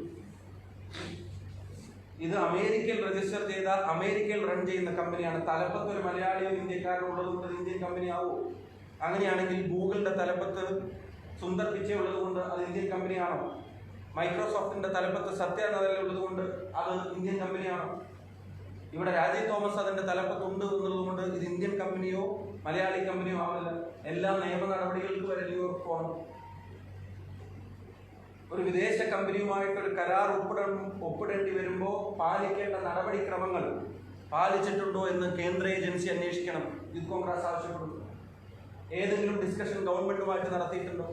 ഇത് അമേരിക്കയിൽ രജിസ്റ്റർ ചെയ്ത, അമേരിക്കയിൽ റൺ ചെയ്യുന്ന കമ്പനിയാണ്. തലപ്പത്ത് ഒരു മലയാളിയോ ഇന്ത്യക്കാരോ ഉള്ളതുകൊണ്ട് ഇന്ത്യൻ കമ്പനി ആവോ? അങ്ങനെയാണെങ്കിൽ ഗൂഗിളിന്റെ തലപ്പത്ത് സുന്ദർ പിച്ചെ ഉള്ളതുകൊണ്ട് അത് ഇന്ത്യൻ കമ്പനിയാണോ? മൈക്രോസോഫ്റ്റിന്റെ തലപ്പത്ത് സത്യ നദല ഉള്ളതുകൊണ്ട് അത് ഇന്ത്യൻ കമ്പനിയാണോ? ഇവിടെ രാജീവ് തോമസ് അതിന്റെ തലപ്പത്തുണ്ട് എന്നുള്ളതുകൊണ്ട് ഇത് ഇന്ത്യൻ കമ്പനിയോ മലയാളി കമ്പനിയോ ആവില്ല. എല്ലാ നിയമ നടപടികൾക്ക് വരെ ന്യൂയോർക്ക് പോകണം. ഒരു വിദേശ കമ്പനിയുമായിട്ടൊരു കരാർ ഒപ്പിടേണ്ടി വരുമ്പോൾ പാലിക്കേണ്ട നടപടിക്രമങ്ങൾ പാലിച്ചിട്ടുണ്ടോ എന്ന് കേന്ദ്ര ഏജൻസി അന്വേഷിക്കണം. യൂത്ത് കോൺഗ്രസ് ആവശ്യപ്പെടുന്നു. ഏതെങ്കിലും ഡിസ്കഷൻ ഗവൺമെന്റുമായിട്ട് നടത്തിയിട്ടുണ്ടോ?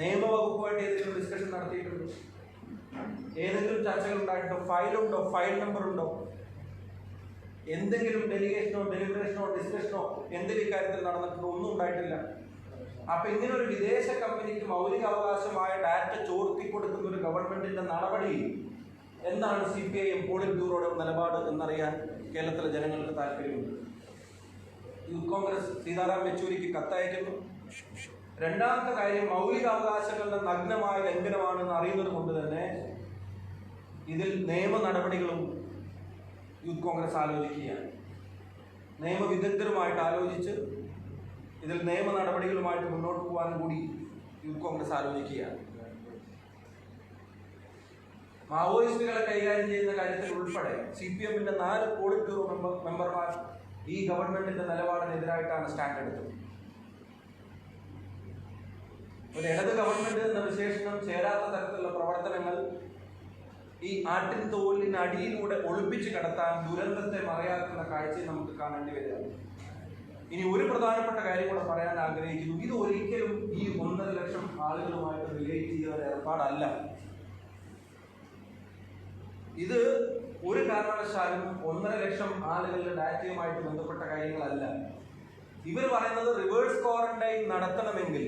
നിയമവകുപ്പുമായിട്ട് ഏതെങ്കിലും ഡിസ്കഷൻ നടത്തിയിട്ടുണ്ടോ? ഏതെങ്കിലും ചർച്ചകൾ ഉണ്ടായിട്ടുണ്ടോ? ഫയലുണ്ടോ? ഫയൽ നമ്പർ ഉണ്ടോ? എന്തെങ്കിലും ഡെലിഗേഷനോ ഡെലിബറേഷനോ ഡിസ്കഷനോ എന്തെങ്കിലും കാര്യത്തിൽ നടന്നിട്ടുണ്ടോ? ഒന്നും ഉണ്ടായിട്ടില്ല. അപ്പൊ ഇങ്ങനെ ഒരു വിദേശ കമ്പനിക്ക് മൗലികാവകാശമായ ഡാറ്റ ചോർത്തി കൊടുക്കുന്ന ഒരു ഗവൺമെന്റിന്റെ നടപടി എന്താണ് CPIM പോളിറ്റ് ബ്യൂറോയുടെ നിലപാട് എന്നറിയാൻ കേരളത്തിലെ ജനങ്ങൾക്ക് താല്പര്യമുണ്ട്. യൂത്ത് കോൺഗ്രസ് സീതാറാം യെച്ചൂരിക്ക് കത്തയക്കുന്നു. രണ്ടാമത്തെ കാര്യം, മൗലികാവകാശങ്ങളുടെ നഗ്നമായ ലംഘനമാണെന്ന് അറിയുന്നത് കൊണ്ട് തന്നെ ഇതിൽ നിയമ നടപടികളും യൂത്ത് കോൺഗ്രസ് ആലോചിക്കുകയാണ്. നിയമവിദഗ്ധരുമായിട്ട് ആലോചിച്ച് ഇതിൽ നിയമ നടപടികളുമായിട്ട് മുന്നോട്ട് പോകാൻ കൂടി യൂത്ത് കോൺഗ്രസ് ആലോചിക്കുകയാണ്. മാവോയിസ്റ്റുകളെ കൈകാര്യം ചെയ്യുന്ന കാര്യത്തിൽ ഉൾപ്പെടെ CPMന്റെ 4 പോളിറ്റ് ബ്യൂറോ മെമ്പർമാർ ഈ ഗവൺമെന്റിന്റെ നിലപാടിനെതിരായിട്ടാണ് സ്റ്റാൻഡ് എടുത്തത്. ഒരു ഇടത് ഗവൺമെന്റ് എന്ന വിശേഷണം ചേരാത്ത തരത്തിലുള്ള പ്രവർത്തനങ്ങൾ ഈ ആട്ടിൻ തോലിനടിയിലൂടെ ഒളിപ്പിച്ച് കടത്താൻ ദുരന്തത്തെ മറയാക്കുന്ന കാഴ്ചയെ നമുക്ക് കാണേണ്ടി വരികയാണ്. ഇനി ഒരു പ്രധാനപ്പെട്ട കാര്യം കൂടെ പറയാൻ ആഗ്രഹിക്കുന്നു. ഇത് ഒരിക്കലും ഈ 1,50,000 ആളുകളുമായിട്ട് റിലേറ്റ് ചെയ്യുന്ന ഒരു ഏർപ്പാടല്ല. ഇത് ഒരു കാരണവശാലും 1,50,000 ആളുകളുടെ ഡാറ്റയുമായിട്ട് ബന്ധപ്പെട്ട കാര്യങ്ങളല്ല. ഇവർ പറയുന്നത് റിവേഴ്സ് ക്വാറന്റൈൻ നടത്തണമെങ്കിൽ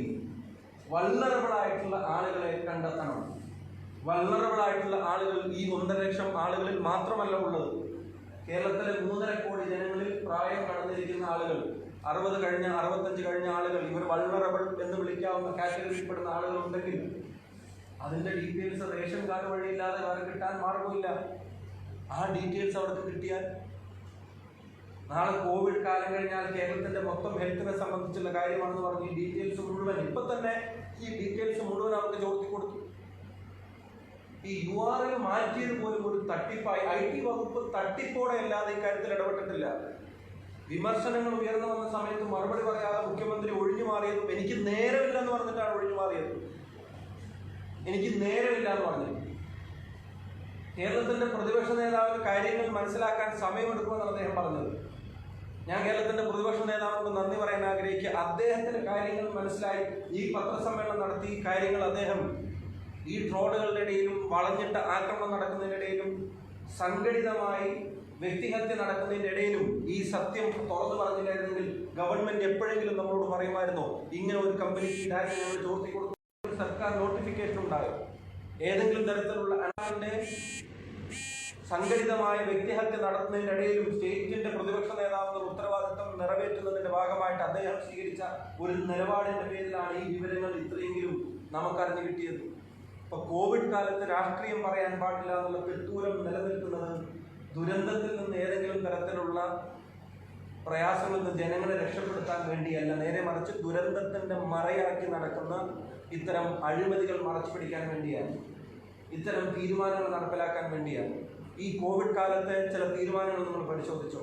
വൾനറബിൾ ആയിട്ടുള്ള ആളുകളെ കണ്ടെത്തണം. വൾനറബിൾ ആയിട്ടുള്ള ആളുകൾ ഈ 1,50,000 ആളുകളിൽ മാത്രമല്ല ഉള്ളത്. കേരളത്തിലെ 3.5 കോടി ജനങ്ങളിൽ പ്രായം കടന്നിരിക്കുന്ന ആളുകൾ, 60 കഴിഞ്ഞ 65 കഴിഞ്ഞ ആളുകൾ, ഇവർ വൾനറബിൾ എന്ന് വിളിക്കാവുന്ന കാറ്റഗറിയിൽപ്പെടുന്ന ആളുകൾ ഉണ്ടെങ്കിൽ അതിന്റെ ഡീറ്റെയിൽസ് റേഷൻ കാർഡ് വഴിയില്ലാതെ വേറെ കിട്ടാൻ മാർഗമില്ല. ആ ഡീറ്റെയിൽസ് അവർക്ക് കിട്ടിയാൽ നാളെ കോവിഡ് കാലം കഴിഞ്ഞാൽ കേരളത്തിന്റെ മൊത്തം ഹെൽത്തിനെ സംബന്ധിച്ചുള്ള കാര്യമാണെന്ന് പറഞ്ഞ് ഈ ഡീറ്റെയിൽസ് മുഴുവൻ ഇപ്പൊ തന്നെ ഈ ഡീറ്റെയിൽസ് മുഴുവൻ അവർക്ക് ചോർത്തി കൊടുത്തു. ഈ URL മാറ്റിയത് പോലും ഒരു തട്ടിപ്പായി. IT വകുപ്പ് തട്ടിപ്പോടെ അല്ലാതെ ഇക്കാര്യത്തിൽ ഇടപെട്ടിട്ടില്ല. വിമർശനങ്ങൾ ഉയർന്നു വന്ന സമയത്ത് മറുപടി പറയാതെ മുഖ്യമന്ത്രി ഒഴിഞ്ഞു മാറിയതും എനിക്ക് നേരമില്ല എന്ന് പറഞ്ഞിട്ടാണ് ഒഴിഞ്ഞു മാറിയത്. എനിക്ക് നേരമില്ല എന്ന് പറഞ്ഞു. കേരളത്തിന്റെ പ്രതിപക്ഷ നേതാവിന് കാര്യങ്ങൾ മനസ്സിലാക്കാൻ സമയമെടുക്കുമെന്നാണ് അദ്ദേഹം പറഞ്ഞത്. ഞാൻ കേരളത്തിന്റെ പ്രതിപക്ഷ നേതാവിനോട് നന്ദി പറയാൻ ആഗ്രഹിക്കുക. അദ്ദേഹത്തിന് കാര്യങ്ങൾ മനസ്സിലായി. ഈ പത്രസമ്മേളനം നടത്തി കാര്യങ്ങൾ അദ്ദേഹം ഈ ട്രോളുകളുടെ ഇടയിലും വളഞ്ഞിട്ട് ആക്രമണം നടക്കുന്നതിനിടയിലും സംഘടിതമായി വ്യക്തിഹത്യ നടക്കുന്നതിന്റെ ഇടയിലും ഈ സത്യം തുറന്നു പറഞ്ഞില്ലായിരുന്നെങ്കിൽ ഗവൺമെന്റ് എപ്പോഴെങ്കിലും നമ്മളോട് പറയുമായിരുന്നോ ഇങ്ങനെ ഒരു കമ്പനിക്ക് ഡാറ്റ ഞങ്ങൾ ചോർത്തി കൊടുത്തു? സർക്കാർ നോട്ടിഫിക്കേഷൻ ഉണ്ടാകും. ഏതെങ്കിലും തരത്തിലുള്ള അനാളിന്റെ സംഘടിതമായ വ്യക്തിഹത്യ നടത്തുന്നതിനിടയിലും സ്റ്റേറ്റിന്റെ പ്രതിപക്ഷ നേതാവ് ഉത്തരവാദിത്വം നിറവേറ്റുന്നതിന്റെ ഭാഗമായിട്ട് അദ്ദേഹം സ്വീകരിച്ച ഒരു നിലപാടിന്റെ പേരിലാണ് ഈ വിവരങ്ങൾ ഇത്രയെങ്കിലും നമുക്കറിഞ്ഞു കിട്ടിയത്. ഇപ്പൊ കോവിഡ് കാലത്ത് രാഷ്ട്രീയം പറയാൻ പാടില്ല എന്നുള്ള പെട്ടൂരം നിലനിൽക്കുന്നത് ദുരന്തത്തിൽ നിന്ന് ഏതെങ്കിലും തരത്തിലുള്ള പ്രയാസങ്ങളിൽ നിന്ന് ജനങ്ങളെ രക്ഷപ്പെടുത്താൻ വേണ്ടിയല്ല, നേരെ മറിച്ച് ദുരന്തത്തിന്റെ മറയാക്കി നടക്കുന്ന ഇത്തരം അഴിമതികൾ മറച്ചു പിടിക്കാൻ വേണ്ടിയാണ്, ഇത്തരം തീരുമാനങ്ങൾ നടപ്പിലാക്കാൻ വേണ്ടിയാണ്. ഈ കോവിഡ് കാലത്തെ ചില തീരുമാനങ്ങൾ നമ്മൾ പരിശോധിച്ചോ?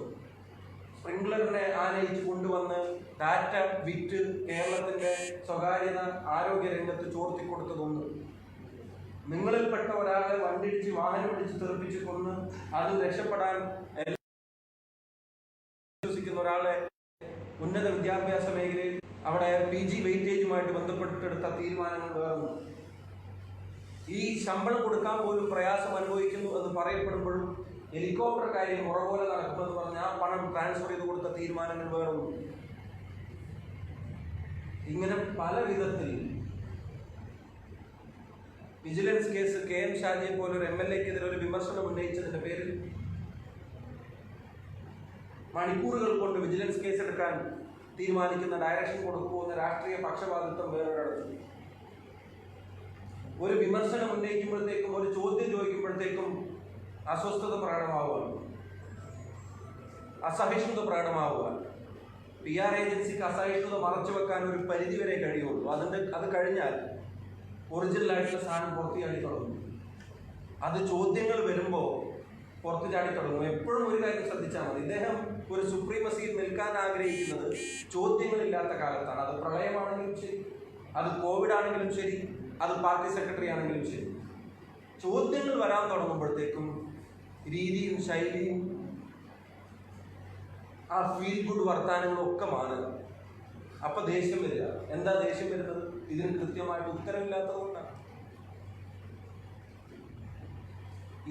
സ്പ്രിംഗ്ലറിനെ ആനയിച്ച് കൊണ്ടുവന്ന് ഡാറ്റ വിറ്റ് കേരളത്തിന്റെ സ്വകാര്യത ആരോഗ്യ രംഗത്ത് ചോർത്തിക്കൊടുത്തതൊന്നും, നിങ്ങളിൽപ്പെട്ട ഒരാളെ വണ്ടിടിച്ച് വാഹനം പിടിച്ച് തെറിപ്പിച്ച് കൊന്ന് അത് രക്ഷപ്പെടാൻ വിശ്വസിക്കുന്ന ഒരാളെ ഉന്നത വിദ്യാഭ്യാസ മേഖലയിൽ അവിടെ PG വെയിറ്റേജുമായിട്ട് ബന്ധപ്പെട്ടെടുത്ത തീരുമാനങ്ങൾ വേറുന്നു. ഈ ശമ്പളം കൊടുക്കാൻ പോലും പ്രയാസം അനുഭവിക്കുന്നു എന്ന് പറയപ്പെടുമ്പോഴും ഹെലികോപ്റ്റർ കാര്യം ഉറപോലെ നടക്കുമെന്ന് പറഞ്ഞ് ആ പണം ട്രാൻസ്ഫർ ചെയ്ത് കൊടുത്ത തീരുമാനങ്ങൾ വേറുന്നു. ഇങ്ങനെ പല വിധത്തിൽ വിജിലൻസ് കേസ് KM ഷാജിയെ പോലൊരു MLA-ക്കെതിരെ ഒരു വിമർശനം ഉന്നയിച്ചതിന്റെ പേരിൽ മണിക്കൂറുകൾ കൊണ്ട് വിജിലൻസ് കേസ് എടുക്കാൻ തീരുമാനിക്കുന്ന ഡയറക്ഷൻ കൊടുക്കുമെന്ന രാഷ്ട്രീയ പക്ഷപാതിത്വം വേറൊരിടത്ത്. ഒരു വിമർശനം ഉന്നയിക്കുമ്പോഴത്തേക്കും, ഒരു ചോദ്യം ചോദിക്കുമ്പോഴത്തേക്കും അസ്വസ്ഥത പ്രകടമാവുക, അസഹിഷ്ണുത പ്രകടമാവുക. PR ഏജൻസിക്ക് അസഹിഷ്ണുത മറച്ചു വെക്കാൻ ഒരു പരിധിവരെ കഴിയുള്ളൂ. അത് കഴിഞ്ഞാൽ ഒറിജിനലായിട്ടുള്ള സാധനം പുറത്തു ചാടി തുടങ്ങും. അത് ചോദ്യങ്ങൾ വരുമ്പോൾ പുറത്തു ചാടി തുടങ്ങും. എപ്പോഴും ഒരു കാര്യം ശ്രദ്ധിച്ചാൽ മതി, ഇദ്ദേഹം ഒരു സുപ്രീമസിയിൽ നിൽക്കാൻ ആഗ്രഹിക്കുന്നത് ചോദ്യങ്ങളില്ലാത്ത കാലത്താണ്. അത് പ്രളയമാണെങ്കിലും ശരി, അത് കോവിഡ് ആണെങ്കിലും ശരി, അത് പാർട്ടി സെക്രട്ടറി ആണെങ്കിലും ശരി. ചോദ്യങ്ങൾ വരാൻ തുടങ്ങുമ്പോഴത്തേക്കും രീതിയും ശൈലിയും ആ ഫീൽ ഗുഡ് വർത്താനങ്ങളും ഒക്കെ മാറുക. അപ്പൊ ദേഷ്യം വരിക. എന്താ ദേഷ്യം വരുന്നത്? ഇതിന് കൃത്യമായിട്ട് ഉത്തരവില്ലാത്തതുകൊണ്ടാണ്.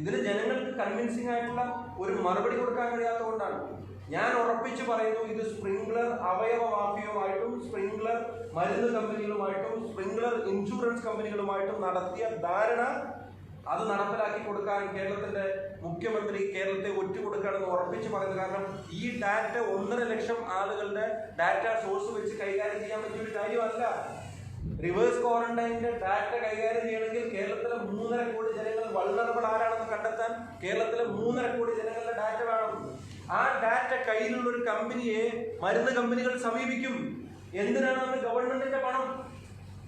ഇതിന് ജനങ്ങൾക്ക് കൺവിൻസിംഗ് ആയിട്ടുള്ള ഒരു മറുപടി കൊടുക്കാൻ കഴിയാത്തതുകൊണ്ടാണ്. ഞാൻ ഉറപ്പിച്ചു പറയുന്നു, ഇത് സ്പ്രിംഗ്ലർ അവയവ മാഫിയുമായിട്ടും സ്പ്രിംഗ്ലർ മരുന്ന് കമ്പനികളുമായിട്ടും സ്പ്രിംഗ്ലർ ഇൻഷുറൻസ് കമ്പനികളുമായിട്ടും നടത്തിയ ധാരണ അത് നടപ്പിലാക്കി കൊടുക്കാൻ കേരളത്തിന്റെ മുഖ്യമന്ത്രി കേരളത്തെ ഒറ്റുകൊടുക്കുകയാണെന്ന് ഉറപ്പിച്ച് പറയുന്നത്. കാരണം ഈ ഡാറ്റ 1.5 ലക്ഷം ആളുകളുടെ ഡാറ്റ സോഴ്സ് വെച്ച് കൈകാര്യം ചെയ്യാൻ പറ്റിയ ഒരു കാര്യമല്ല. റിവേഴ്സ് ക്വാറന്റൈനിന്റെ ഡാറ്റ കൈകാര്യം ചെയ്യണമെങ്കിൽ കേരളത്തിലെ 3.5 കോടി ജനങ്ങൾ വൾനറബിൾ ആരാണെന്ന് കണ്ടെത്താൻ കേരളത്തിലെ 3.5 കോടി ജനങ്ങളുടെ ഡാറ്റ വേണം. ആ ഡാറ്റ കയ്യിലുള്ള ഒരു കമ്പനിയെ മരുന്ന് കമ്പനികൾ സമീപിക്കും. എന്തിനാണ് അവന് ഗവൺമെന്റിന്റെ പണം?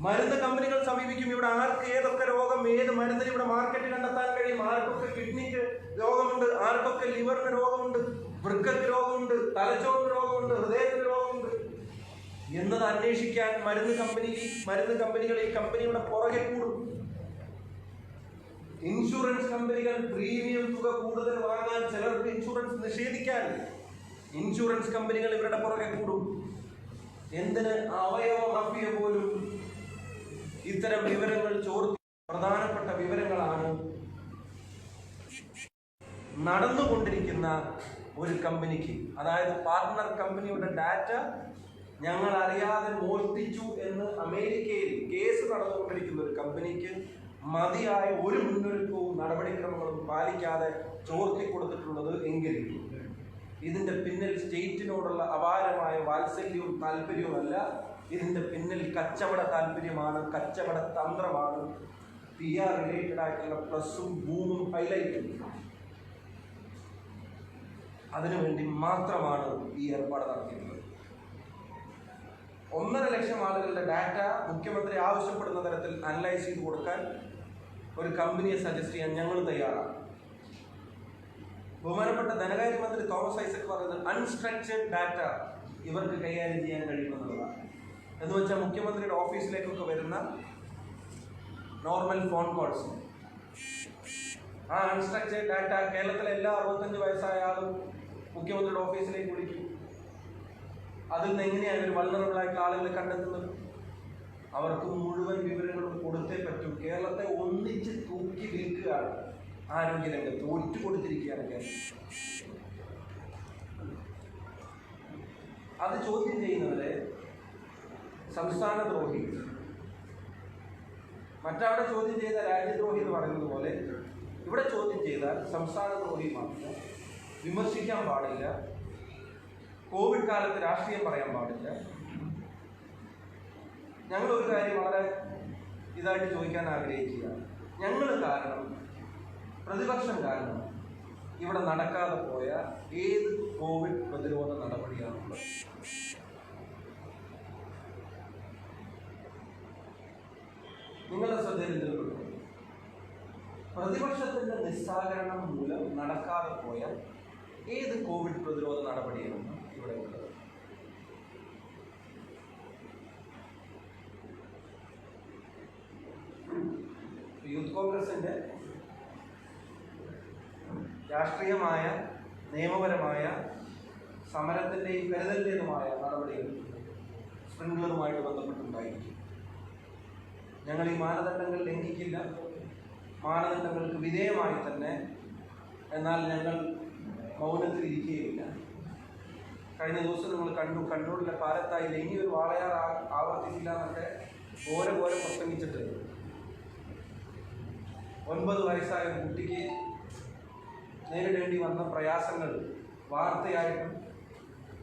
മരുന്ന് കമ്പനികൾ സമീപിക്കും. ഇവിടെ ആർക്ക് ഏതൊക്കെ രോഗം, ഏത് മരുന്നിന് ഇവിടെ മാർക്കറ്റ് കണ്ടെത്താൻ കഴിയും, ആർക്കൊക്കെ കിഡ്നിക്ക് രോഗമുണ്ട്, ആർക്കൊക്കെ ലിവറിന് രോഗമുണ്ട്, വൃക്കക്ക് രോഗമുണ്ട്, തലച്ചോറിന് രോഗമുണ്ട്, ഹൃദയത്തിന് രോഗമുണ്ട് എന്നത് അന്വേഷിക്കാൻ മരുന്ന് കമ്പനികൾ ഈ കമ്പനിയുടെ പുറകെ കൂടും. ഇൻഷുറൻസ് കമ്പനികൾ പ്രീമിയം തുക കൂടുതൽ വാങ്ങാൻ, ചിലർക്ക് ഇൻഷുറൻസ് നിഷേധിക്കാൻ ഇൻഷുറൻസ് കമ്പനികൾ ഇവരുടെ പുറകെ കൂടും. എന്തിന്? അവയവ മാഫിയ പോലും ഇത്തരം വിവരങ്ങൾ ചോർത്തി പ്രധാനപ്പെട്ട വിവരങ്ങളാണ് നടന്നുകൊണ്ടിരിക്കുന്ന ഒരു കമ്പനിക്ക്, അതായത് പാർട്ട്ണർ കമ്പനിയുടെ ഡാറ്റ ഞങ്ങൾ അറിയാതെ മോഷ്ടിച്ചു എന്ന് അമേരിക്കയിൽ കേസ് നടന്നുകൊണ്ടിരിക്കുന്ന ഒരു കമ്പനിക്ക് മതിയായ ഒരു മുന്നൊരുക്കവും നടപടിക്രമങ്ങളും പാലിക്കാതെ ചോർത്തി കൊടുത്തിട്ടുള്ളത് എങ്കിൽ ഇതിന്റെ പിന്നിൽ സ്റ്റേറ്റിനോടുള്ള അപാരമായ വാത്സല്യവും താല്പര്യവുമല്ല, ഇതിന്റെ പിന്നിൽ കച്ചവട താല്പര്യമാണ്, കച്ചവട തന്ത്രമാണ്, PR റിലേറ്റഡ് ആയിട്ടുള്ള പ്ലസും ബൂമും ഹൈലൈറ്റും. അതിനുവേണ്ടി മാത്രമാണ് ഈ ഏർപ്പാട് നടത്തിയിട്ടുള്ളത്. 1.5 ലക്ഷം ആളുകളുടെ ഡാറ്റ മുഖ്യമന്ത്രി ആവശ്യപ്പെടുന്ന തരത്തിൽ അനലൈസ് ചെയ്ത് കൊടുക്കാൻ ഒരു കമ്പനിയെ സജസ്റ്റ് ചെയ്യാൻ ഞങ്ങൾ തയ്യാറാണ്. ബഹുമാനപ്പെട്ട ധനകാര്യമന്ത്രി തോമസ് ഐസക് പറയുന്നത് അൺസ്ട്രക്ചേർഡ് ഡാറ്റ ഇവർക്ക് കൈകാര്യം ചെയ്യാൻ കഴിയുമെന്നുള്ളതാണ്. എന്ന് വെച്ചാൽ മുഖ്യമന്ത്രിയുടെ ഓഫീസിലേക്കൊക്കെ വരുന്ന നോർമൽ ഫോൺ കോൾസ്, ആ അൺസ്ട്രക്ചേർഡ് ഡാറ്റ കേരളത്തിലെ എല്ലാ 65 വയസ്സായ ആളും മുഖ്യമന്ത്രിയുടെ ഓഫീസിലേക്ക് വിളിക്കും. അതിൽ നിന്ന് എങ്ങനെയാണ് ഇവർ വൾണറബിൾ ആയിട്ടുള്ള ആളുകളെ കണ്ടെത്തുന്നത്? അവർക്ക് മുഴുവൻ വിവരങ്ങളും കൊടുത്തേ പറ്റും. കേരളത്തെ ഒന്നിച്ച് തൂക്കി വിൽക്കുകയാണ് ആരോഗ്യരംഗത്ത്, ഒറ്റ കൊടുത്തിരിക്കുകയാണ് കേരളം. അത് ചോദ്യം ചെയ്യുന്നവരെ സംസ്ഥാന ദ്രോഹി, മറ്റവിടെ ചോദ്യം ചെയ്ത രാജ്യദ്രോഹി എന്ന് പറയുന്നത് പോലെ ഇവിടെ ചോദ്യം ചെയ്താൽ സംസ്ഥാന ദ്രോഹി മാത്രം. വിമർശിക്കാൻ പാടില്ല, കോവിഡ് കാലത്ത് രാഷ്ട്രീയം പറയാൻ പാടില്ല. ഞങ്ങളൊരു കാര്യം വളരെ ഇതായിട്ട് ചോദിക്കാൻ ആഗ്രഹിക്കുക. ഞങ്ങൾ കാരണം, പ്രതിപക്ഷം കാരണം ഇവിടെ നടക്കാതെ പോയ ഏത് കോവിഡ് പ്രതിരോധ നടപടിയാണുള്ളത്? നിങ്ങളുടെ ശ്രദ്ധയിൽപ്പെടുന്നു. പ്രതിപക്ഷത്തിന്റെ നിസ്സഹകരണം മൂലം നടക്കാതെ പോയ ഏത് കോവിഡ് പ്രതിരോധ നടപടിയാണ് ഇവിടെ ഉള്ളത്? യൂത്ത് കോൺഗ്രസിന്റെ രാഷ്ട്രീയമായ, നിയമപരമായ, സമരത്തിന്റെയും കരുതലിന്റേതുമായ നടപടികൾ സ്പ്രിംഗ്ലറുമായിട്ട് ബന്ധപ്പെട്ടുണ്ടായിരിക്കും. ഞങ്ങൾ ഈ മാനദണ്ഡങ്ങൾ ലംഘിക്കില്ല. മാനദണ്ഡങ്ങൾക്ക് വിധേയമായി തന്നെ, എന്നാൽ ഞങ്ങൾ മൗനത്തിലിരിക്കുകയില്ല. കഴിഞ്ഞ ദിവസം നിങ്ങൾ കണ്ടു, കണ്ണൂരിലെ പാലത്തായില്ല ഇനിയൊരു വാളയാർ ആവർത്തിക്കില്ല എന്നൊക്കെ പോലെ പ്രസംഗിച്ചിട്ട് 9 വയസ്സായ ഒരു കുട്ടിക്ക് നേരിടേണ്ടി വന്ന പ്രയാസങ്ങൾ വാർത്തയായിട്ടും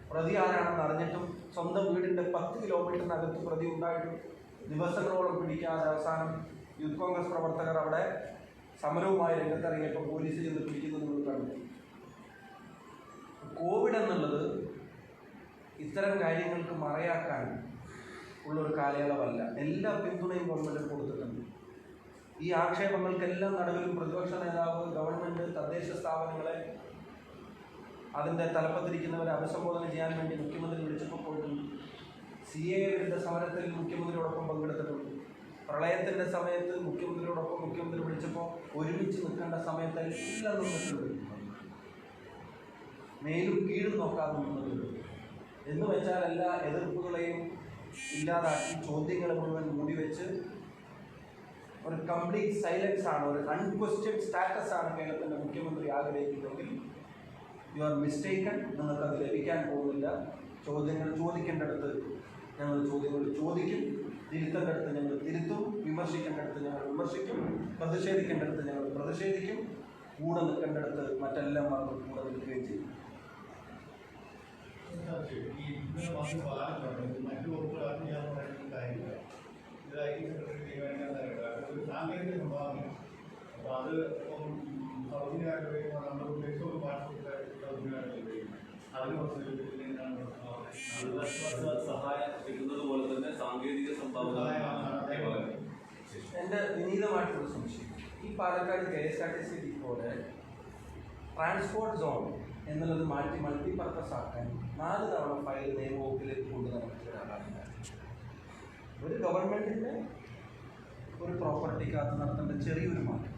പ്രതി ആരാണെന്ന് അറിഞ്ഞിട്ടും സ്വന്തം വീടിൻ്റെ 10 കിലോമീറ്ററിനകത്ത് പ്രതി ഉണ്ടായിട്ടും ദിവസങ്ങളോളം പിടിക്കാതെ അവസാനം യൂത്ത് കോൺഗ്രസ് പ്രവർത്തകർ അവിടെ സമരവുമായി രംഗത്തിറങ്ങിയപ്പോൾ പോലീസ് ചെന്ന് പിടിക്കുന്നത് നിങ്ങൾ കണ്ടു. കോവിഡ് എന്നുള്ളത് ഇത്തരം കാര്യങ്ങൾക്ക് മറയാക്കാൻ ഉള്ളൊരു കാലയളവല്ല. എല്ലാ പിന്തുണയും ഗവൺമെൻറ് കൊടുത്തിട്ടുണ്ട്. ഈ ആക്ഷേപങ്ങൾക്കെല്ലാം നടുവിലും പ്രതിപക്ഷ നേതാവ്, ഗവൺമെൻറ്, തദ്ദേശ സ്ഥാപനങ്ങളെ, അതിൻ്റെ തലപ്പത്തിരിക്കുന്നവരെ അഭിസംബോധന ചെയ്യാൻ വേണ്ടി മുഖ്യമന്ത്രി വിളിച്ചപ്പോൾ പോയിട്ടുണ്ട്. CAA വിരുദ്ധ സമരത്തിൽ മുഖ്യമന്ത്രിയോടൊപ്പം പങ്കെടുത്തിട്ടുണ്ട്. പ്രളയത്തിൻ്റെ സമയത്ത് മുഖ്യമന്ത്രിയോടൊപ്പം മുഖ്യമന്ത്രി വിളിച്ചപ്പോൾ ഒരുമിച്ച് നിൽക്കേണ്ട സമയത്ത് എല്ലാം നിന്നിട്ടുണ്ട്. മേലും കീഴും നോക്കാതെ നിന്നിട്ടുണ്ട്. എന്ന് വെച്ചാൽ എല്ലാ എതിർപ്പുകളെയും ഇല്ലാതാക്കി ചോദ്യങ്ങൾ മുഴുവൻ മൂടിവെച്ച് ഒരു കംപ്ലീറ്റ് സൈലൻസ് ആണ്, ഒരു അൺക്വസ്റ്റ്യൻഡ് സ്റ്റാറ്റസ് ആണ് കേരളത്തിൻ്റെ മുഖ്യമന്ത്രി ആഗ്രഹിക്കുന്നതെങ്കിൽ യു ആർ മിസ്റ്റേക്കൺ. നിങ്ങൾക്കത് ലഭിക്കാൻ പോകുന്നില്ല. ചോദ്യങ്ങൾ ചോദിക്കേണ്ടടുത്ത് ഞങ്ങൾ ചോദ്യങ്ങൾ ചോദിക്കും, തിരുത്തേണ്ടടുത്ത് ഞങ്ങൾ തിരുത്തും, വിമർശിക്കേണ്ടടുത്ത് ഞങ്ങൾ വിമർശിക്കും, പ്രതിഷേധിക്കേണ്ടടുത്ത് ഞങ്ങൾ പ്രതിഷേധിക്കും, കൂടെ നിൽക്കേണ്ടടുത്ത് മറ്റെല്ലാം മറന്ന് കൂടെ നിൽക്കുകയും ചെയ്യും. സാങ്കേതിക സംഭാവന അപ്പോൾ അത് സഹായം കിട്ടുന്നത് പോലെ തന്നെ സാങ്കേതിക സംഭാവന. എൻ്റെ വിനീതമായിട്ടുള്ള സംശയം, ഈ പാലക്കാട് KSRTC ഡിപ്പോടെ ട്രാൻസ്പോർട്ട് സോൺ എന്നുള്ളത് മാറ്റി മൾട്ടിപർപ്പസ് ആക്കാൻ 4 തവണ ഫയൽ നിയമവകുപ്പിലേക്ക് കൊണ്ട് നടത്തിയ ഒരാളാണ്. ഒരു ഗവൺമെൻറ്റിൻ്റെ ഒരു പ്രോപ്പർട്ടിക്കകത്ത് നടത്തേണ്ട ചെറിയൊരു മാറ്റം.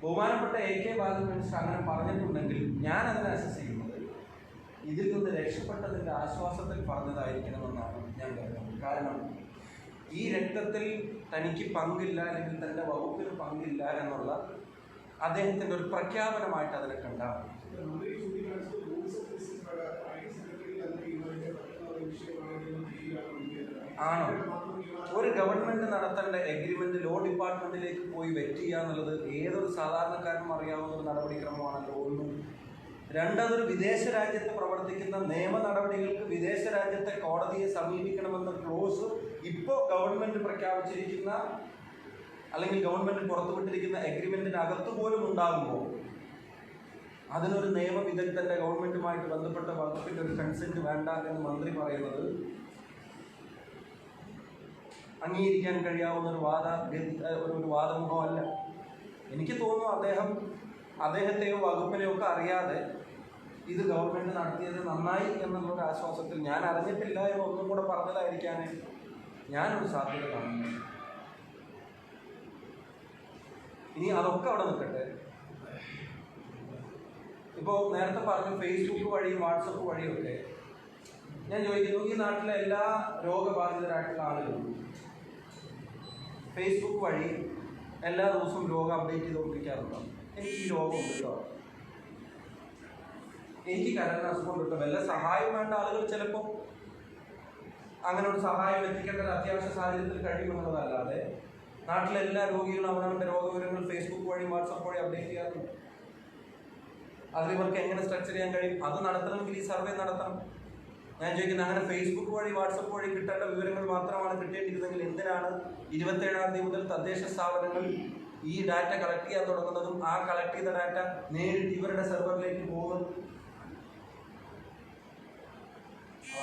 ബഹുമാനപ്പെട്ട AK ബാലൻ മിനിസ്റ്റർ അങ്ങനെ പറഞ്ഞിട്ടുണ്ടെങ്കിൽ ഞാൻ അതിനെ അസസ് ചെയ്യുന്നത് ഇതിൽ നിന്ന് രക്ഷപ്പെട്ടതിൻ്റെ ആശ്വാസത്തിൽ പറഞ്ഞതായിരിക്കണമെന്നാണ് ഞാൻ കരുതുന്നത്. കാരണം ഈ രക്തത്തിൽ തനിക്ക് പങ്കില്ല, അല്ലെങ്കിൽ തൻ്റെ വകുപ്പിന് പങ്കില്ല എന്നുള്ള അദ്ദേഹത്തിൻ്റെ ഒരു പ്രഖ്യാപനമായിട്ട് അതിനെ കണ്ടാൽ ആണോ? ഒരു ഗവൺമെൻറ് നടത്തേണ്ട എഗ്രിമെൻ്റ് ലോ ഡിപ്പാർട്ട്മെൻറ്റിലേക്ക് പോയി വെറ്റ് ചെയ്യുക എന്നുള്ളത് ഏതൊരു സാധാരണക്കാരനും അറിയാവുന്ന ഒരു നടപടിക്രമമാണല്ലോ. ഒന്നും. രണ്ടതൊരു വിദേശ രാജ്യത്ത് പ്രവർത്തിക്കുന്ന നിയമ നടപടികൾക്ക് വിദേശ രാജ്യത്തെ കോടതിയെ സമീപിക്കണമെന്ന ക്ലോസ് ഇപ്പോൾ ഗവൺമെൻറ് പ്രഖ്യാപിച്ചിരിക്കുന്ന അല്ലെങ്കിൽ ഗവൺമെൻറ് പുറത്തുവിട്ടിരിക്കുന്ന എഗ്രിമെൻറ്റിനകത്ത് പോലും ഉണ്ടാകുമ്പോൾ അതിനൊരു നിയമവിദഗ്ധൻ്റെ ഗവൺമെൻറ്റുമായിട്ട് ബന്ധപ്പെട്ട വകുപ്പിൻ്റെ ഒരു കൺസെൻറ്റ് വേണ്ട എന്ന് മന്ത്രി പറയുന്നത് അംഗീകരിക്കാൻ കഴിയാവുന്ന ഒരു വാദമുഖമല്ല. എനിക്ക് തോന്നുന്നു അദ്ദേഹത്തെയോ വകുപ്പിനെയോ ഒക്കെ അറിയാതെ ഇത് ഗവൺമെൻറ് നടത്തിയത് നന്നായി എന്നുള്ളൊരു ആശ്വാസത്തിൽ ഞാൻ അറിഞ്ഞിട്ടില്ല എന്ന് ഒന്നും കൂടെ പറഞ്ഞതായിരിക്കാൻ ഞാനൊരു സാധ്യത കാണുന്നു. ഇനി അതൊക്കെ അവിടെ നിൽക്കട്ടെ. ഇപ്പോൾ നേരത്തെ പറഞ്ഞു ഫേസ്ബുക്ക് വഴിയും വാട്സപ്പ് വഴിയൊക്കെ ഞാൻ ചോദിക്കുന്നു, ഈ നാട്ടിലെ എല്ലാ രോഗബാധിതരായിട്ടുള്ള ആളുകളും ഫേസ്ബുക്ക് വഴി എല്ലാ ദിവസവും രോഗം അപ്ഡേറ്റ് ചെയ്തുകൊണ്ടിരിക്കാറുണ്ടോ? എനിക്ക് ഈ രോഗം ഉണ്ട് കേട്ടോ, എനിക്ക് കരളിന് അസുഖം കിട്ടും, വല്ല സഹായം വേണ്ട ആളുകൾ ചിലപ്പോൾ അങ്ങനെ ഒരു സഹായം എത്തിക്കേണ്ട ഒരു അത്യാവശ്യ സാഹചര്യത്തിൽ കഴിയുമെന്നുള്ളതല്ലാതെ നാട്ടിലെ എല്ലാ രോഗികളും അവനവൻ്റെ രോഗവിവരങ്ങൾ ഫേസ്ബുക്ക് വഴി വാട്സപ്പ് വഴി അപ്ഡേറ്റ് ചെയ്യാറുണ്ട്. അതിൽ ഇവർക്ക് എങ്ങനെ സ്ട്രക്ചർ ചെയ്യാൻ കഴിയും? അത് നടത്തണമെങ്കിൽ ഈ സർവേ നടത്തണം. ഞാൻ ചോദിക്കുന്നത്, അങ്ങനെ ഫേസ്ബുക്ക് വഴി വാട്സപ്പ് വഴി കിട്ടേണ്ട വിവരങ്ങൾ മാത്രമാണ് കിട്ടേണ്ടിയിരുന്നെങ്കിൽ എന്തിനാണ് 27-ാം തീയതി മുതൽ തദ്ദേശ സ്ഥാപനങ്ങൾ ഈ ഡാറ്റ കളക്ട് ചെയ്യാൻ തുടങ്ങുന്നതും ആ കളക്ട് ചെയ്ത ഡാറ്റ നേരിട്ട് ഇവരുടെ സെർവറിലേക്ക് പോകുന്നത്?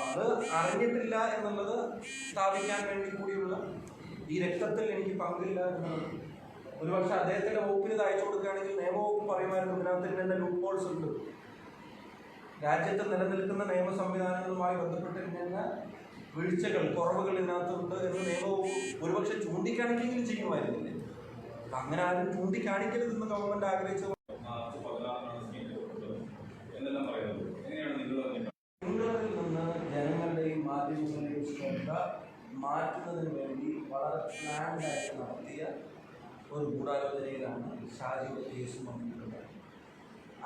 അത് അറിഞ്ഞിട്ടില്ല എന്നുള്ളത് സ്ഥാപിക്കാൻ വേണ്ടി കൂടിയുള്ള ഈ രക്തത്തിൽ എനിക്ക് പങ്കില്ല എന്നുള്ളത്. ഒരുപക്ഷെ അദ്ദേഹത്തിന്റെ വകുപ്പിന് ഇത് അയച്ചു കൊടുക്കുകയാണെങ്കിൽ നിയമവകുപ്പ് പറയുമായിരുന്നു ഇതിനകത്ത് ഇന്ന ലൂപ്പ് ഹോൾസ് ഉണ്ട്, രാജ്യത്ത് നിലനിൽക്കുന്ന നിയമ സംവിധാനങ്ങളുമായി ബന്ധപ്പെട്ടിരുന്ന വീഴ്ചകൾ കുറവുകൾ ഇതിനകത്തുണ്ട് എന്ന് നിയമവകുപ്പ് ഒരുപക്ഷെ ചൂണ്ടിക്കാണിക്കെങ്കിലും ചെയ്യുമായിരുന്നില്ലേ? അങ്ങനെ ആരും ചൂണ്ടിക്കാണിക്കരുതെന്ന് ഗവൺമെന്റ് ആഗ്രഹിച്ചത് നിന്ന് ജനങ്ങളുടെയും മാധ്യമങ്ങളുടെയും ശ്രദ്ധ മാറ്റുന്നതിന് വേണ്ടി വളരെ പ്ലാൻഡായിട്ട് നടത്തിയ ഒരു ഗൂഢാലോചനയിലാണ് ഷാജിയുടെ കേസ് വന്നിട്ടുള്ളത്.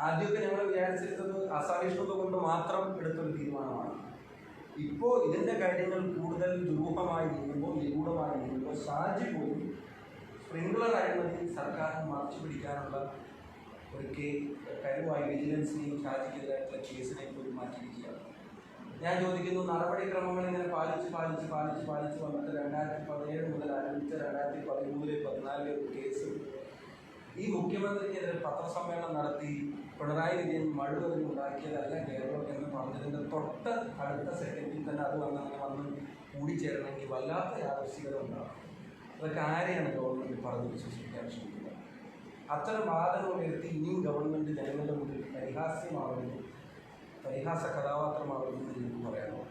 ആദ്യമൊക്കെ ഞങ്ങൾ വിചാരിച്ചിരുന്നത് അസഹിഷ്ണുത കൊണ്ട് മാത്രം എടുത്തൊരു തീരുമാനമാണ്. ഇപ്പോൾ ഇതിൻ്റെ കാര്യങ്ങൾ കൂടുതൽ ദുരൂഹമായി നീങ്ങുമ്പോൾ, നിഗൂഢമായി നീങ്ങുമ്പോൾ ഷാജി പോലും സ്പ്രിംഗ്ലർ അഴിമതി സർക്കാരിന് മറച്ചു പിടിക്കാനുള്ള ഒരു കഴിവായി വിജിലൻസിനെയും ഷാജിക്കെതിരായിട്ടുള്ള കേസിനെ പോലും മാറ്റിയിരിക്കുകയാണ്. ഞാൻ ചോദിക്കുന്നു, നടപടിക്രമങ്ങൾ ഇങ്ങനെ പാലിച്ച് വന്നിട്ട് 2017 മുതൽ ആരംഭിച്ച 2013-14 ഒരു കേസ് ഈ മുഖ്യമന്ത്രിക്കെതിരെ പത്രസമ്മേളനം നടത്തി പിണറായി വിജയൻ മഴുവതിന് ഉണ്ടാക്കിയതല്ല കേരളം എന്ന് പറഞ്ഞതിൻ്റെ തൊട്ട് അടുത്ത സെക്കൻഡിൽ തന്നെ അത് വന്ന് കൂടിച്ചേരണമെങ്കിൽ വല്ലാത്ത യാദൃശ്ചികത ഉണ്ടാകും. അതൊക്കെ ആരെയാണ് ഗവൺമെൻറ് പറഞ്ഞ് വിശ്വസിക്കാൻ ശ്രമിക്കുന്നത്? അത്തരം വാദങ്ങൾ ഉയർത്തി ഇനിയും ഗവൺമെൻറ് ജനങ്ങളുടെ മുന്നിൽ പരിഹാസ കഥാപാത്രമാകുമെന്ന് എനിക്ക് പറയാമോ?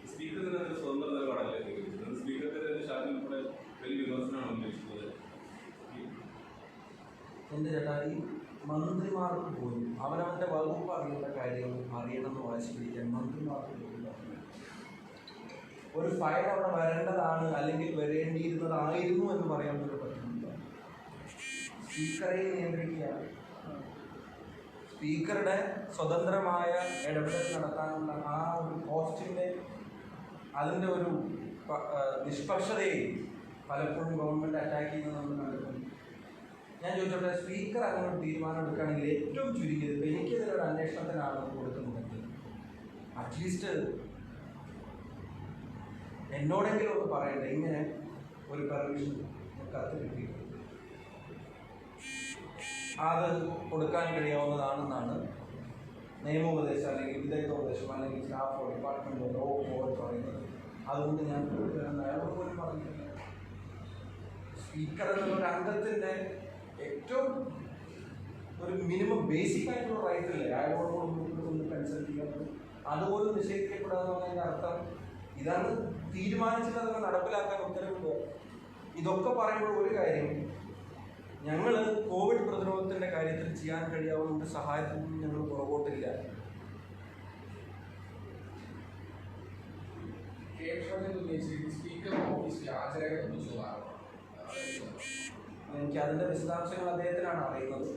സ്പീക്കറിന് സ്വതന്ത്ര നിലപാടല്ലേ സ്പീക്കറിന്റെ ഷാജിൽ കൂടെ വലിയ വിമർശനമാണ് ഉന്നയിക്കുന്നത്. എൻ്റെ ചേട്ടാ, ഈ മന്ത്രിമാർക്ക് പോലും അവനവൻ്റെ വകുപ്പ് അറിയേണ്ട കാര്യങ്ങൾ അറിയണമെന്ന് വാശി പിടിക്കാൻ മന്ത്രിമാർക്ക് പോലും ഒരു ഫയൽ അവിടെ വരേണ്ടതാണ് അല്ലെങ്കിൽ വരേണ്ടിയിരുന്നതായിരുന്നു എന്ന് പറയാൻ പോലും പറ്റുന്നില്ല. സ്പീക്കറെ നിയന്ത്രിക്കുകയാണ്. സ്പീക്കറുടെ സ്വതന്ത്രമായ ഇടപെടൽ നടത്താനുള്ള ആ ഒരു പോസ്റ്റിൻ്റെ അതിൻ്റെ ഒരു നിഷ്പക്ഷതയെ പലപ്പോഴും ഗവൺമെൻറ് അറ്റാക്ക് ചെയ്യുന്നത് നമ്മൾ കണ്ടിട്ടുണ്ട്. ഞാൻ ചോദിച്ചോട്ടെ, സ്പീക്കർ അങ്ങനെ ഒരു തീരുമാനം എടുക്കുകയാണെങ്കിൽ ഏറ്റവും ചുരുങ്ങിയത് ഇപ്പോൾ എനിക്കെതിരെ അന്വേഷണത്തിനാണ് കൊടുക്കുന്നുണ്ടെങ്കിൽ അറ്റ്ലീസ്റ്റ് എന്നോടെങ്കിലും ഒന്ന് പറയണ്ടേ ഇങ്ങനെ ഒരു പെർമിഷൻ കത്ത് കിട്ടിയിട്ടുണ്ട്, അത് കൊടുക്കാൻ കഴിയാവുന്നതാണെന്നാണ് നിയമോപദേശം അല്ലെങ്കിൽ വിദഗ്ധോപദേശം അല്ലെങ്കിൽ സ്റ്റാഫോ ഡിപ്പാർട്ട്മെൻറ്റോ ലോ ബോർഡ് പറയുന്നത്. അതുകൊണ്ട് ഞാൻ കൊടുക്കുകയെന്ന് അയാളോട് പോലും പറഞ്ഞിട്ടില്ല. സ്പീക്കർ എന്നുള്ള അംഗത്തിൻ്റെ ഏറ്റവും ഒരു മിനിമം ബേസിക് ആയിട്ടുള്ള റൈറ്റല്ലേ അയാളോട് ഒന്ന് കൺസൾട്ട് ചെയ്യുന്നത്, അതുപോലും നിഷേധിക്കപ്പെടാന്ന് പറഞ്ഞതിൻ്റെ അർത്ഥം ഇതാണ് തീരുമാനിച്ചത് അതൊക്കെ നടപ്പിലാക്കാൻ ഉത്തരവില്ല. ഇതൊക്കെ പറയുമ്പോൾ ഒരു കാര്യം, ഞങ്ങൾ കോവിഡ് പ്രതിരോധത്തിൻ്റെ കാര്യത്തിൽ ചെയ്യാൻ കഴിയാവുന്ന ഒരു സഹായത്തിൽ നിന്നും ഞങ്ങൾ പുറകോട്ടില്ല. എനിക്ക് അതിൻ്റെ വിശദാംശങ്ങൾ അദ്ദേഹത്തിനാണ് അറിയുന്നത്.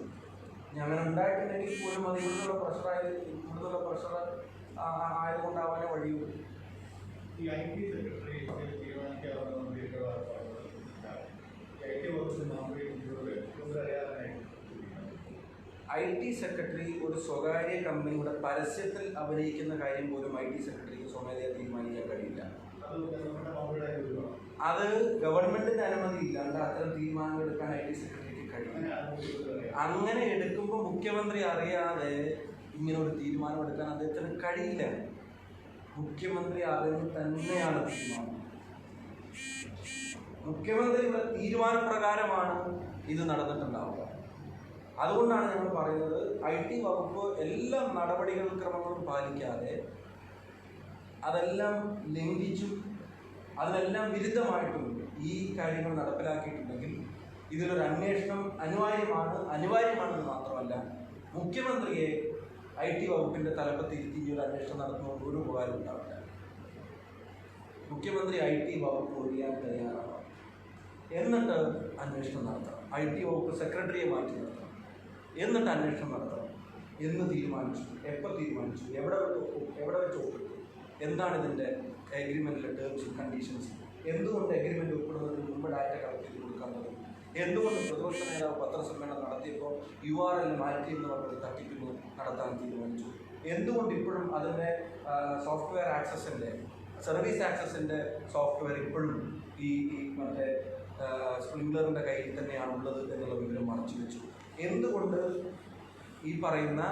ഞങ്ങൾ ഉണ്ടായിട്ടുണ്ടെങ്കിൽ പോലും അത് ഇവിടുന്നുള്ള പ്രഷർ ആയതുകൊണ്ടാവാനേ വഴിയുള്ളൂ. ഈ IT സെക്രട്ടറി തീരുമാനിക്കാവുന്ന IT സെക്രട്ടറി ഒരു സ്വകാര്യ കമ്പനിയുടെ പരസ്യത്തിൽ അഭിനയിക്കുന്ന കാര്യം പോലും IT സെക്രട്ടറിക്ക് സ്വമേധയാ തീരുമാനിക്കാൻ കഴിയില്ല. അത് ഗവൺമെന്റിന്റെ അനുമതി ഇല്ലാണ്ട് അത്തരം തീരുമാനങ്ങൾ എടുക്കാൻ IT സെക്രട്ടറിക്ക് കഴിയില്ല. അങ്ങനെ എടുക്കുമ്പോൾ മുഖ്യമന്ത്രി അറിയാതെ ഇങ്ങനെ ഒരു തീരുമാനം എടുക്കാൻ അദ്ദേഹത്തിന് കഴിയില്ല. മുഖ്യമന്ത്രി അറിഞ്ഞ് തന്നെയാണ് തീരുമാനം. മുഖ്യമന്ത്രിയുടെ തീരുമാനപ്രകാരമാണ് ഇത് നടന്നിട്ടുണ്ടാവുക. അതുകൊണ്ടാണ് ഞങ്ങൾ പറയുന്നത് IT വകുപ്പ് എല്ലാ നടപടിക്രമങ്ങളും പാലിക്കാതെ അതെല്ലാം ലംഘിച്ചും അതിനെല്ലാം വിരുദ്ധമായിട്ടും ഈ കാര്യങ്ങൾ നടപ്പിലാക്കിയിട്ടുണ്ടെങ്കിൽ ഇതിലൊരു അന്വേഷണം അനിവാര്യമാണെന്ന് മാത്രമല്ല, മുഖ്യമന്ത്രിയെ IT വകുപ്പിന്റെ തലപ്പത്തിരുത്തി ഈ ഒരു അന്വേഷണം നടത്തുന്നത് ഒരു ഉപകാരം ഉണ്ടാവില്ല. മുഖ്യമന്ത്രി IT വകുപ്പ് ഒഴിയാൻ തയ്യാറാണ്. എന്നിട്ട് അന്വേഷണം നടത്തണം. IT വകുപ്പ് സെക്രട്ടറിയെ മാറ്റി നിർത്തണം. എന്നിട്ട് അന്വേഷണം നടത്തണം. എന്ന് തീരുമാനിച്ചു, എപ്പോൾ തീരുമാനിച്ചു, എവിടെ വെച്ച് ഒപ്പിട്ടു, എന്താണ് ഇതിൻ്റെ എഗ്രിമെൻറ്റിലെ ടേംസ് ആൻഡ് കണ്ടീഷൻസ്, എന്തുകൊണ്ട് എഗ്രിമെൻ്റ് ഒപ്പിടുന്നതിന് മുമ്പ് ഡാറ്റ കളക്ട് ചെയ്ത് കൊടുക്കുന്നത്, എന്തുകൊണ്ട് പ്രതിപക്ഷ നേതാവ് പത്രസമ്മേളനം നടത്തിയപ്പോൾ URL മാറ്റി എന്ന് പറഞ്ഞൊരു തട്ടിപ്പിന് നടത്താൻ തീരുമാനിച്ചു, എന്തുകൊണ്ട് ഇപ്പോഴും അതിൻ്റെ സോഫ്റ്റ്വെയർ ആക്സസിൻ്റെ സർവീസ് ആക്സസിൻ്റെ സോഫ്റ്റ്വെയർ ഇപ്പോഴും ഈ മറ്റേ സ്പ്രിംഗ്ലറിൻ്റെ കയ്യിൽ തന്നെയാണ് ഉള്ളത് എന്നുള്ള വിവരം മറച്ചു വെച്ചു, എന്തുകൊണ്ട് ഈ പറയുന്ന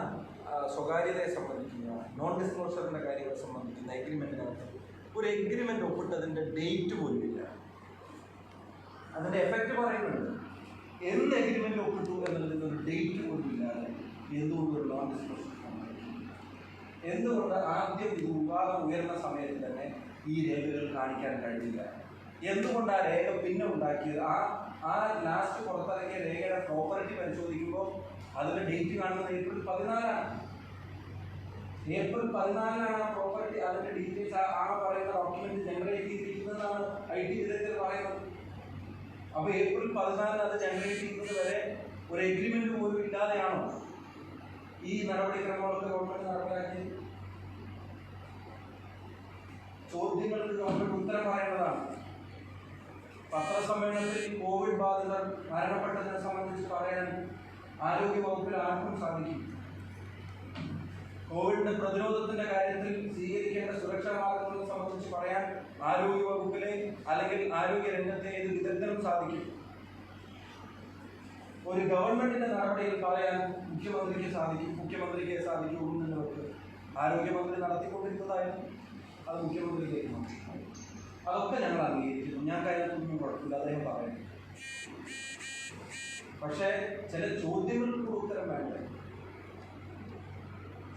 സ്വകാര്യതയെ സംബന്ധിക്കുന്ന നോൺ ഡിസ്ക്ലോഷറിൻ്റെ കാര്യങ്ങളെ സംബന്ധിക്കുന്ന എഗ്രിമെൻറ്റിനകത്ത് ഒരു എഗ്രിമെൻ്റ് ഒപ്പിട്ടതിൻ്റെ ഡേറ്റ് പോലുമില്ല. അതിൻ്റെ എഫക്റ്റ് പറയുന്നുണ്ട്. എന്ന് എഗ്രിമെൻ്റ് ഒപ്പിട്ടു എന്നുള്ളതിന് ഒരു ഡേറ്റ് പോലും ഇല്ലാതെ എന്തുകൊണ്ട് ഒരു നോൺ ഡിസ്ക്ലോഷർ എന്തുകൊണ്ട് ആദ്യം ഇത് വിവാദം ഉയർന്ന സമയത്ത് തന്നെ ഈ രേഖകൾ കാണിക്കാൻ കഴിഞ്ഞില്ല? എന്തുകൊണ്ട് ആ രേഖ പിന്നെ ഉണ്ടാക്കിയത്? ആ ലാസ്റ്റ് പുറത്തിറങ്ങിയ രേഖയുടെ പ്രോപ്പർട്ടി പരിശോധിക്കുമ്പോൾ അതിൻ്റെ ഡേറ്റ് കാണുന്നത് April 14 April 14 ആ പ്രോപ്പർട്ടി അതിൻ്റെ ഡീറ്റെയിൽസ് ആ പറയുന്ന ഡോക്യുമെന്റ് ജനറേറ്റ് ചെയ്തിരിക്കുന്നതെന്നാണ് IT വിദഗ്ധർ പറയുന്നത്. അപ്പോൾ April 14 അത് ജനറേറ്റ് ചെയ്യുന്നത് വരെ ഒരു എഗ്രിമെന്റ് പോലും ഇല്ലാതെയാണോ ഈ നടപടിക്രമങ്ങളൊക്കെ ഗവൺമെന്റ് നടപ്പിലാക്കിയത്? ചോദ്യങ്ങൾക്ക് ഗവൺമെന്റ് ഉത്തരം പറയേണ്ടതാണ്. പത്രസമ്മേളനത്തിൽ കോവിഡ് ബാധിതർ മരണപ്പെട്ടതിനെ സംബന്ധിച്ച് പറയാൻ ആരോഗ്യ വകുപ്പിൽ ആർക്കും സാധിക്കും. കോവിഡിന്റെ പ്രതിരോധത്തിന്റെ കാര്യത്തിൽ സ്വീകരിക്കേണ്ട സുരക്ഷാ മാർഗങ്ങളെ സംബന്ധിച്ച് പറയാൻ ആരോഗ്യ വകുപ്പിലെ അല്ലെങ്കിൽ ആരോഗ്യ രംഗത്തെ ഏത് വിദഗ്ധനും സാധിക്കും. ഒരു ഗവൺമെന്റിന്റെ നടപടികൾ പറയാൻ മുഖ്യമന്ത്രിക്ക് സാധിക്കും. ഉണ്ടെന്നവർക്ക് ആരോഗ്യമന്ത്രി നടത്തിക്കൊണ്ടിരുന്നതായിരുന്നു, അത് മുഖ്യമന്ത്രിയിലേക്ക് മാറ്റി. അതൊക്കെ ഞങ്ങൾ അംഗീകരിക്കുന്നു. ഞാൻ കാര്യത്തൊന്നും കുഴപ്പമില്ല, അദ്ദേഹം പറയുന്നു. പക്ഷേ ചില ചോദ്യങ്ങൾക്ക് ഉത്തരം വേണ്ടേ?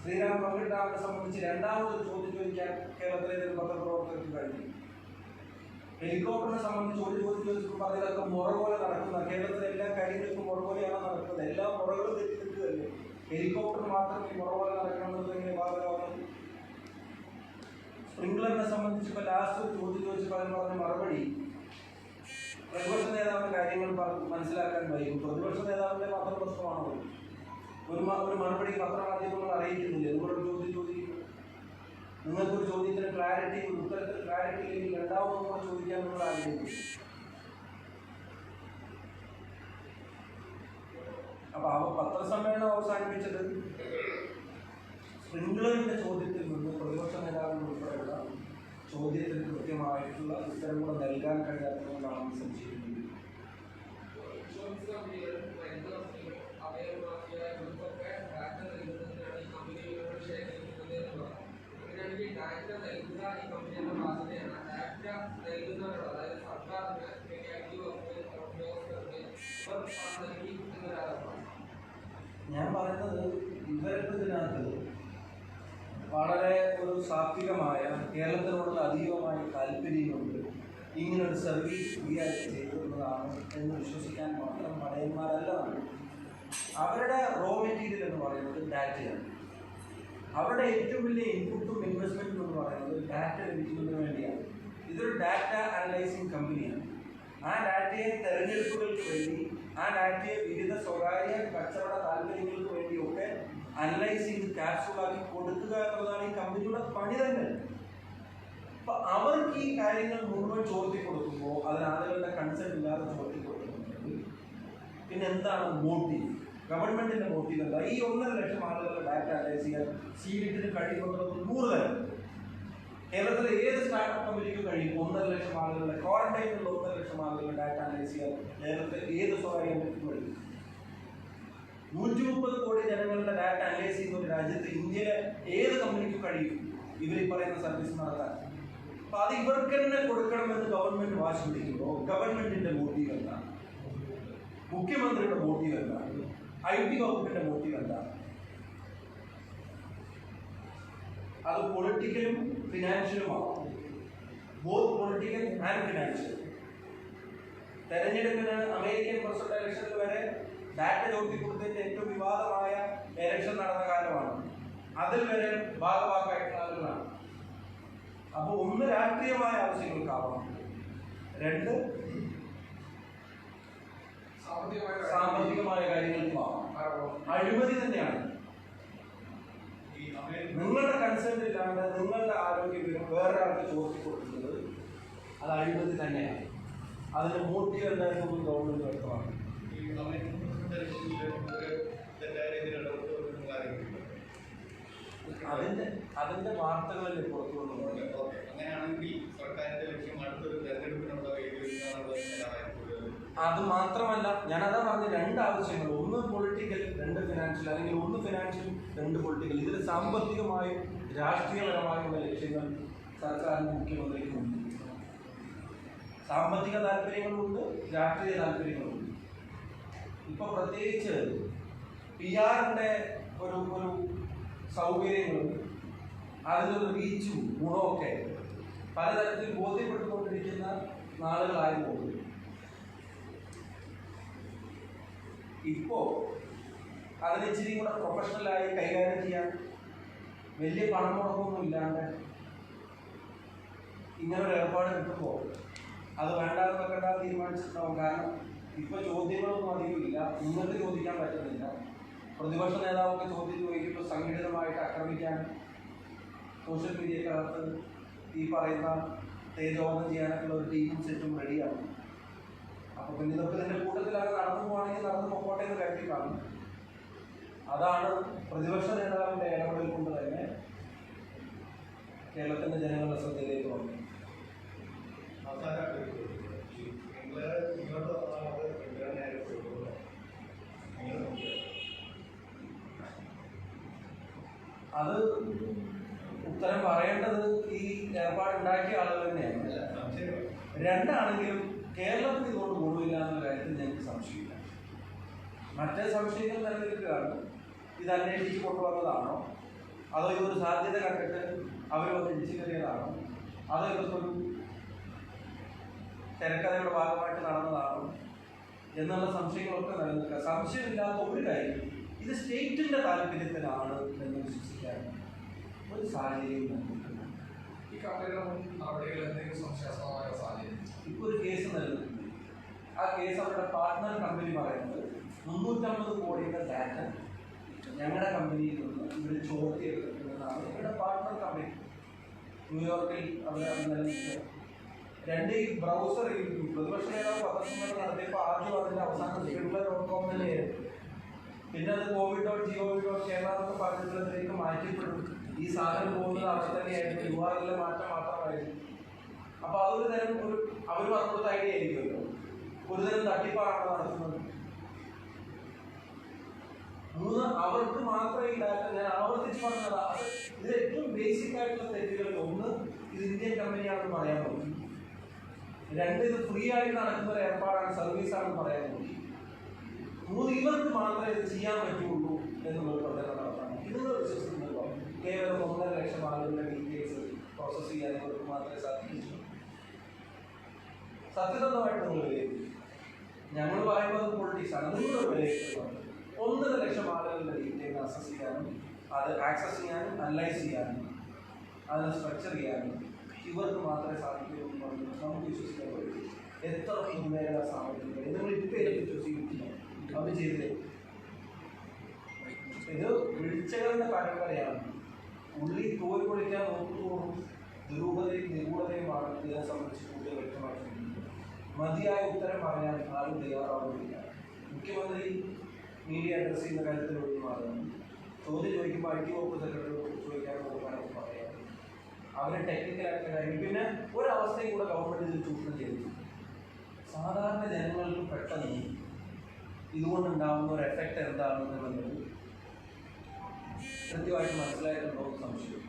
ശ്രീരാം വെങ്കിട്ട ഡാമിനെ സംബന്ധിച്ച് രണ്ടാമതൊരു ചോദ്യം ചോദിക്കാൻ കേരളത്തിലെ പത്രപ്രവർത്തകർക്ക് കഴിഞ്ഞു. ഹെലികോപ്റ്ററിനെ സംബന്ധിച്ച് ഒരു ചോദ്യം ചോദിച്ചപ്പോൾ പറഞ്ഞതൊക്കെ മുറ പോലെ നടക്കുന്ന, കേരളത്തിലെ എല്ലാ കാര്യങ്ങൾക്കും മുറ പോലെയാണ് നടക്കുന്നത്, എല്ലാ മുറകളും തെറ്റി നിൽക്കുകയല്ലേ, ഹെലികോപ്റ്റർ മാത്രം ഈ മുറ പോലെ നടക്കണമെന്നത് എങ്ങനെ ഭാഗമാകുന്നത്? സ്പ്രിംഗ്ലറിനെ സംബന്ധിച്ച് ഇപ്പോൾ ലാസ്റ്റ് ഒരു ചോദ്യം ചോദിച്ചപ്പോൾ അതിന് പറഞ്ഞ മറുപടി പ്രതിപക്ഷ നേതാവിന്റെ കാര്യങ്ങൾ മനസ്സിലാക്കാൻ വൈകും. പ്രതിപക്ഷ നേതാവിന്റെ മാത്രം പ്രശ്നമാണോ? ഒരു മറുപടി പത്രമാധ്യമങ്ങൾ അറിയിക്കുന്നില്ലേ? നിങ്ങളൊരു ചോദ്യം ചോദിക്കുന്നു, നിങ്ങൾക്കൊരു ചോദ്യത്തിന് ക്ലാരിറ്റി, ഒരു ഉത്തരത്തിൽ ക്ലാരിറ്റി ഇല്ലെങ്കിൽ രണ്ടാമതും കൂടെ ചോദിക്കാൻ നിങ്ങൾ ആഗ്രഹിക്കും. അപ്പൊ പത്രസമ്മേളനം അവസാനിപ്പിച്ചത് സ്പ്രിംഗ്ലറിന്റെ ചോദ്യത്തിൽ നിന്ന് പ്രതിപക്ഷ നേതാവിന് ഉൾപ്പെടെയുള്ള ചോദ്യത്തിന് കൃത്യമായിട്ടുള്ള ഉത്തരം കൂടെ നൽകാൻ കഴിയാത്തതുകൊണ്ടാണെന്ന് സംശയിക്കുന്നത്. ഞാൻ പറയുന്നത് ഇവരുടെ വളരെ ഒരു സാത്വികമായ കേരളത്തിനോടുള്ള അതീവമായ താല്പര്യമുണ്ട്. ഇങ്ങനൊരു സർവീസ് ചെയ്തിരുന്നതാണ് എന്ന് വിശ്വസിക്കാൻ മാത്രം മടയന്മാരല്ല നമ്മൾ. അവരുടെ റോ മെറ്റീരിയൽ എന്ന് പറയുന്നത് ഡാറ്റയാണ്. അവരുടെ ഏറ്റവും വലിയ ഇൻപുട്ടും ഇൻവെസ്റ്റ്മെൻറ്റും എന്ന് പറയുന്നത് ഡാറ്റ ലഭിക്കുന്നതിന് വേണ്ടിയാണ്. ഇതൊരു ഡാറ്റ അനലൈസിങ് കമ്പനിയാണ്. ആ ഡാറ്റയെ തെരഞ്ഞെടുപ്പുകൾക്ക് വേണ്ടി, ആ ഡാറ്റയെ വിവിധ സ്വകാര്യ കച്ചവട താല്പര്യങ്ങൾക്ക് വേണ്ടിയൊക്കെ അനലൈസ് ചെയ്ത് ക്യാപ്സുകളാക്കി കൊടുക്കുക എന്നുള്ളതാണ് ഈ കമ്പനിയുടെ പണി തന്നെ. അപ്പൊ അവർക്ക് ഈ കാര്യങ്ങൾ മുഴുവൻ ചോർത്തി കൊടുക്കുമ്പോൾ, അതിന് ആളുകളുടെ കൺസെന്റ് ഇല്ലാതെ ചോർത്തി കൊടുക്കുന്നുണ്ടെങ്കിൽ പിന്നെ എന്താണ് മോട്ടീവ്? ഗവൺമെന്റിന്റെ മോട്ടീവ് എന്താ? ഈ 1.5 ലക്ഷം ആളുകളുടെ ഡാറ്റ അനലൈസ് ചെയ്യാൻ സീഡിറ്റിന് കഴിയുമെന്നുള്ളത് 100 തരം. കേരളത്തിലെ ഏത് സ്റ്റാർട്ടപ്പ് കമ്പനിക്കും കഴിയും 1.5 ലക്ഷം ആളുകളുടെ ക്വാറന്റൈനിലുള്ള 1.5 ലക്ഷം ആളുകളുടെ ഡാറ്റ അനലൈസ് ചെയ്യാൻ കേരളത്തിലെ ഏത് സ്വകാര്യ കമ്പനിക്കും കഴിയും. 130 കോടി ജനങ്ങളുടെ ഡാറ്റ അനലൈസ് ചെയ്യുന്ന ഒരു രാജ്യത്ത് ഇന്ത്യയിലെ ഏത് കമ്പനിക്കും കഴിയും ഇവർ ഈ പറയുന്ന സർവീസ് നടത്താൻ. അപ്പൊ അത് ഇവർക്ക് തന്നെ കൊടുക്കണമെന്ന് ഗവൺമെന്റ് വാശി പിടിക്കുമ്പോൾ ഗവൺമെന്റിന്റെ മോട്ടീവ് എന്താണ്? മുഖ്യമന്ത്രിയുടെ മോട്ടീവ് എന്താണ്? IT വകുപ്പിന്റെ മോട്ടീവ് എന്താണ്? അത് പൊളിറ്റിക്കലും ഫിനാൻഷ്യലുമാവാം. Both political and financial. തെരഞ്ഞെടുപ്പിന് അമേരിക്കൻ പ്രസിഡന്റ് ഇലക്ഷനിൽ വരെ ഡാറ്റ ചോർത്തി കൊടുത്തതിന്റെ ഏറ്റവും വിവാദമായ ഇലക്ഷൻ നടന്ന കാലമാണ്. അതിൽ വരെ ഭാഗഭാഗമായിട്ടുള്ള ആളുകളാണ്. അപ്പൊ ഒന്ന് രാഷ്ട്രീയമായ ആവശ്യങ്ങൾക്കാവാം, രണ്ട് സാമ്പത്തികമായ കാര്യങ്ങൾക്കുമാവാം. അഴിമതി തന്നെയാണ്. നിങ്ങളുടെ കൺസേൺ ഇല്ലാണ്ട് നിങ്ങളുടെ ആരോഗ്യ വിവരം വേറൊരാൾക്ക് ചോദിച്ചു കൊടുക്കുന്നത് അത് അഴിമതി തന്നെയാണ്. അതിന്റെ മോട്ടീവ് എന്തായിരുന്നു ഗവൺമെന്റ് വ്യക്തമാണ്. അതിന്റെ വാർത്തകളല്ലേ പുറത്തു വന്നത്. അങ്ങനെയാണെങ്കിൽ സർക്കാരിന്റെ ലക്ഷ്യം അടുത്തൊരു തെരഞ്ഞെടുപ്പിനുള്ള അത് മാത്രമല്ല, ഞാനതാ പറഞ്ഞ രണ്ട് ആവശ്യങ്ങൾ, ഒന്ന് പൊളിറ്റിക്കൽ, രണ്ട് ഫിനാൻഷ്യൽ, അല്ലെങ്കിൽ ഒന്ന് ഫിനാൻഷ്യൽ, രണ്ട് പൊളിറ്റിക്കൽ. ഇതിൽ സാമ്പത്തികമായും രാഷ്ട്രീയപരമായുള്ള ലക്ഷ്യങ്ങൾ സർക്കാരിനും മുഖ്യമന്ത്രിക്കുമുണ്ട്. സാമ്പത്തിക താല്പര്യങ്ങളുണ്ട്, രാഷ്ട്രീയ താല്പര്യങ്ങളുണ്ട്. ഇപ്പൊ പ്രത്യേകിച്ച് PR-ന്റെ ഒരു സൗകര്യങ്ങളും അതിലൊരു റീച്ചും ഗുണമൊക്കെ പലതരത്തിൽ ബോധ്യപ്പെട്ടുകൊണ്ടിരിക്കുന്ന നാളുകളായി പോകുന്നു. ഇപ്പോ അതിന് ഇച്ചിരി കൂടെ പ്രൊഫഷണലായി കൈകാര്യം ചെയ്യാൻ വലിയ പണം മുടക്കൊന്നും ഇല്ലാണ്ട് ഇങ്ങനൊരു ഏർപ്പാട് കിട്ടുമ്പോൾ അത് വേണ്ടാന്ന് വെക്കേണ്ട തീരുമാനിച്ചിട്ടുണ്ടാവും. കാരണം ഇപ്പൊ ചോദ്യങ്ങളൊന്നും അധികമില്ല, നിങ്ങൾക്ക് ചോദിക്കാൻ പറ്റുന്നില്ല. പ്രതിപക്ഷ നേതാവൊക്കെ ചോദ്യം ചോദിക്കുമ്പോൾ സംഘടിതമായിട്ട് ആക്രമിക്കാൻ സോഷ്യൽ മീഡിയക്കകത്ത് ഈ പറയുന്ന തേജോവധം ചെയ്യാനൊക്കെയുള്ള ഒരു ടീമും സെറ്റും റെഡിയാണ്. അപ്പൊ പിന്നെ ഇതൊക്കെ ഇതിന്റെ കൂട്ടത്തിലൊക്കെ നടന്നു പോവാണെങ്കിൽ നടന്നു പൊക്കോട്ടെ എന്ന് കരുതി കാണും. അതാണ് പ്രതിപക്ഷ നേതാവിന്റെ ഇടപെടൽ കൊണ്ട് തന്നെ കേരളത്തിന്റെ ജനങ്ങളുടെ ശ്രദ്ധയിലേക്ക് വന്നത്. അത് ഉത്തരം പറയേണ്ടത് ഈ ഏർപ്പാടുണ്ടാക്കിയ ആളുകൾ തന്നെയാണ്. രണ്ടാണെങ്കിലും കേരളത്തിൽ ഇതുകൊണ്ട് ഗുണമില്ല എന്ന കാര്യത്തിൽ ഞങ്ങൾക്ക് സംശയമില്ല. മറ്റേ സംശയങ്ങൾ നിലനിൽക്കുകയാണ്. ഇത് അന്വേഷിച്ച് കൊണ്ടുവന്നതാണോ, അതോ ഇതൊരു സാധ്യത കണ്ടിട്ട് അവർ വന്ന് ഇടിച്ചു കയറിയതാണോ, അതോ ഇതൊരു തിരക്കഥയുടെ ഭാഗമായിട്ട് നടന്നതാണോ എന്നുള്ള സംശയങ്ങളൊക്കെ നിലനിൽക്കുക. സംശയമില്ലാത്ത ഒരു കാര്യം, ഇത് സ്റ്റേറ്റിന്റെ താല്പര്യത്തിലാണ് എന്ന് വിശ്വസിക്കാൻ ഒരു സാഹചര്യം. ഇപ്പൊ ഒരു കേസ് നിലനിൽക്കുന്നു. ആ കേസ് അവരുടെ പാർട്ട്ണർ കമ്പനി പറയുന്നത് 350 കോടിയുടെ ഡാറ്റ ഞങ്ങളുടെ കമ്പനിയിൽ നിന്ന് ഇവർ ചോർത്തിയെടുത്തിട്ടുണ്ടെന്നാണ് ഇവരുടെ പാർട്ട്ണർ കമ്പനി. ന്യൂയോർക്കിൽ അവിടെ നിലനിൽക്കുക. രണ്ട് ഈ ബ്രൗസർ പ്രതിപക്ഷ നേതാവ് പത്രസമ്മേളനം നടത്തിയപ്പോൾ ആദ്യം അതിന്റെ അവസാനം .com തന്നെയായിരുന്നു. പിന്നെ അത് covid.gov.കേരള എന്നൊക്കെ പറഞ്ഞിട്ടുള്ളതിലേക്ക് മാറ്റിപ്പെടും. ഈ സാധനം പോകുന്നത് അവിടെ തന്നെയായിരുന്നു, URL മാറ്റം മാത്രമായിരുന്നു. അപ്പൊ അതൊരു തരം അവർ പറഞ്ഞൊരു ഐഡിയ ആയിരിക്കുമല്ലോ, ഒരു തരം തട്ടിപ്പാണ് നടത്തുന്നത്. മൂന്ന്, അവർക്ക് മാത്രമേ ഈ ഡാറ്റ, ഞാൻ ആവർത്തിച്ച് പറഞ്ഞതാ, ഇതിൽ ഏറ്റവും ബേസിക് ആയിട്ടുള്ള തെറ്റുകളിൽ ഒന്ന്, ഇത് ഇന്ത്യൻ കമ്പനിയാണെന്ന് പറയാൻ നോക്കി. രണ്ട്, ഇത് ഫ്രീ ആയിട്ട് നടക്കുന്ന ഒരു ഏർപ്പാടാണ്, സർവീസാണെന്ന് പറയാൻ നോക്കി. മൂന്ന്, ഇവർക്ക് മാത്രമേ ഇത് ചെയ്യാൻ പറ്റുള്ളൂ എന്നുള്ളൊരു പ്രചരണം നടത്താൻ. ഇതുങ്ങൾ വിശ്വസിക്കുന്നതോ കേവലം 1.5 ലക്ഷം ആളുകളുടെ ഡീറ്റെയിൽസ് പ്രോസസ് ചെയ്യാൻ ഇവർക്ക് മാത്രമേ സാധിക്കൂ. സത്യസന്ധമായിട്ട് നിങ്ങൾ വിലയിരുത്തും. ഞങ്ങൾ പറയുമ്പോൾ അത് പൊളിറ്റിക്സ് ആണ്. നിങ്ങളുടെ വിലയിരുത്തുന്നത് 1.5 ലക്ഷം ആളുകളുടെ ഡീറ്റെയിൽ അസസ് ചെയ്യാനും അത് ആക്സസ് ചെയ്യാനും അനലൈസ് ചെയ്യാനും അതിനെ സ്ട്രക്ചർ ചെയ്യാനും ഇവർക്ക് മാത്രമേ സാധിക്കൂ എന്ന് നമുക്ക് വിശ്വസിക്കാൻ പറ്റും. എത്ര പൊതുമേഖലാ സാമഗ്രികൾ നിങ്ങൾ ഇപ്പം എനിക്ക് വിശ്വസിക്കുന്നില്ല അവർ ചെയ്തത്. ഇത് വീഴ്ചകളുടെ പരമ്പരയാണ്. ഉള്ളി തോൽ പൊളിക്കാൻ നോക്കുമ്പോഴും നിഗൂഢതയുമാണ് ഇതിനെ സംബന്ധിച്ച് കൂടുതൽ വ്യക്തമാക്കിയിരിക്കുന്നത്. മതിയായ ഉത്തരം പറയാൻ ആരും തയ്യാറാവുന്നില്ല. മുഖ്യമന്ത്രി മീഡിയ അഡ്രസ് ചെയ്യുന്ന കാര്യത്തിൽ ഒഴിഞ്ഞു മാറുന്നു. ചോദ്യം ചോദിക്കുമ്പോൾ IT വകുപ്പ് സെക്രട്ടറിയോട് ചോദിക്കാൻ നോക്കാനൊക്കെ പറയാം. അവരെ ടെക്നിക്കലായിട്ട് കാര്യം. പിന്നെ ഒരവസ്ഥയും കൂടെ ഗവൺമെന്റ് ഇത് ചൂഷണം ചെയ്തു. സാധാരണ ജനങ്ങൾക്ക് പെട്ടെന്ന് ഇതുകൊണ്ടുണ്ടാകുന്ന ഒരു എഫക്റ്റ് എന്താണെന്നുള്ളത് കൃത്യമായിട്ട് മനസ്സിലായിട്ടുണ്ടോ എന്ന് സംശയം.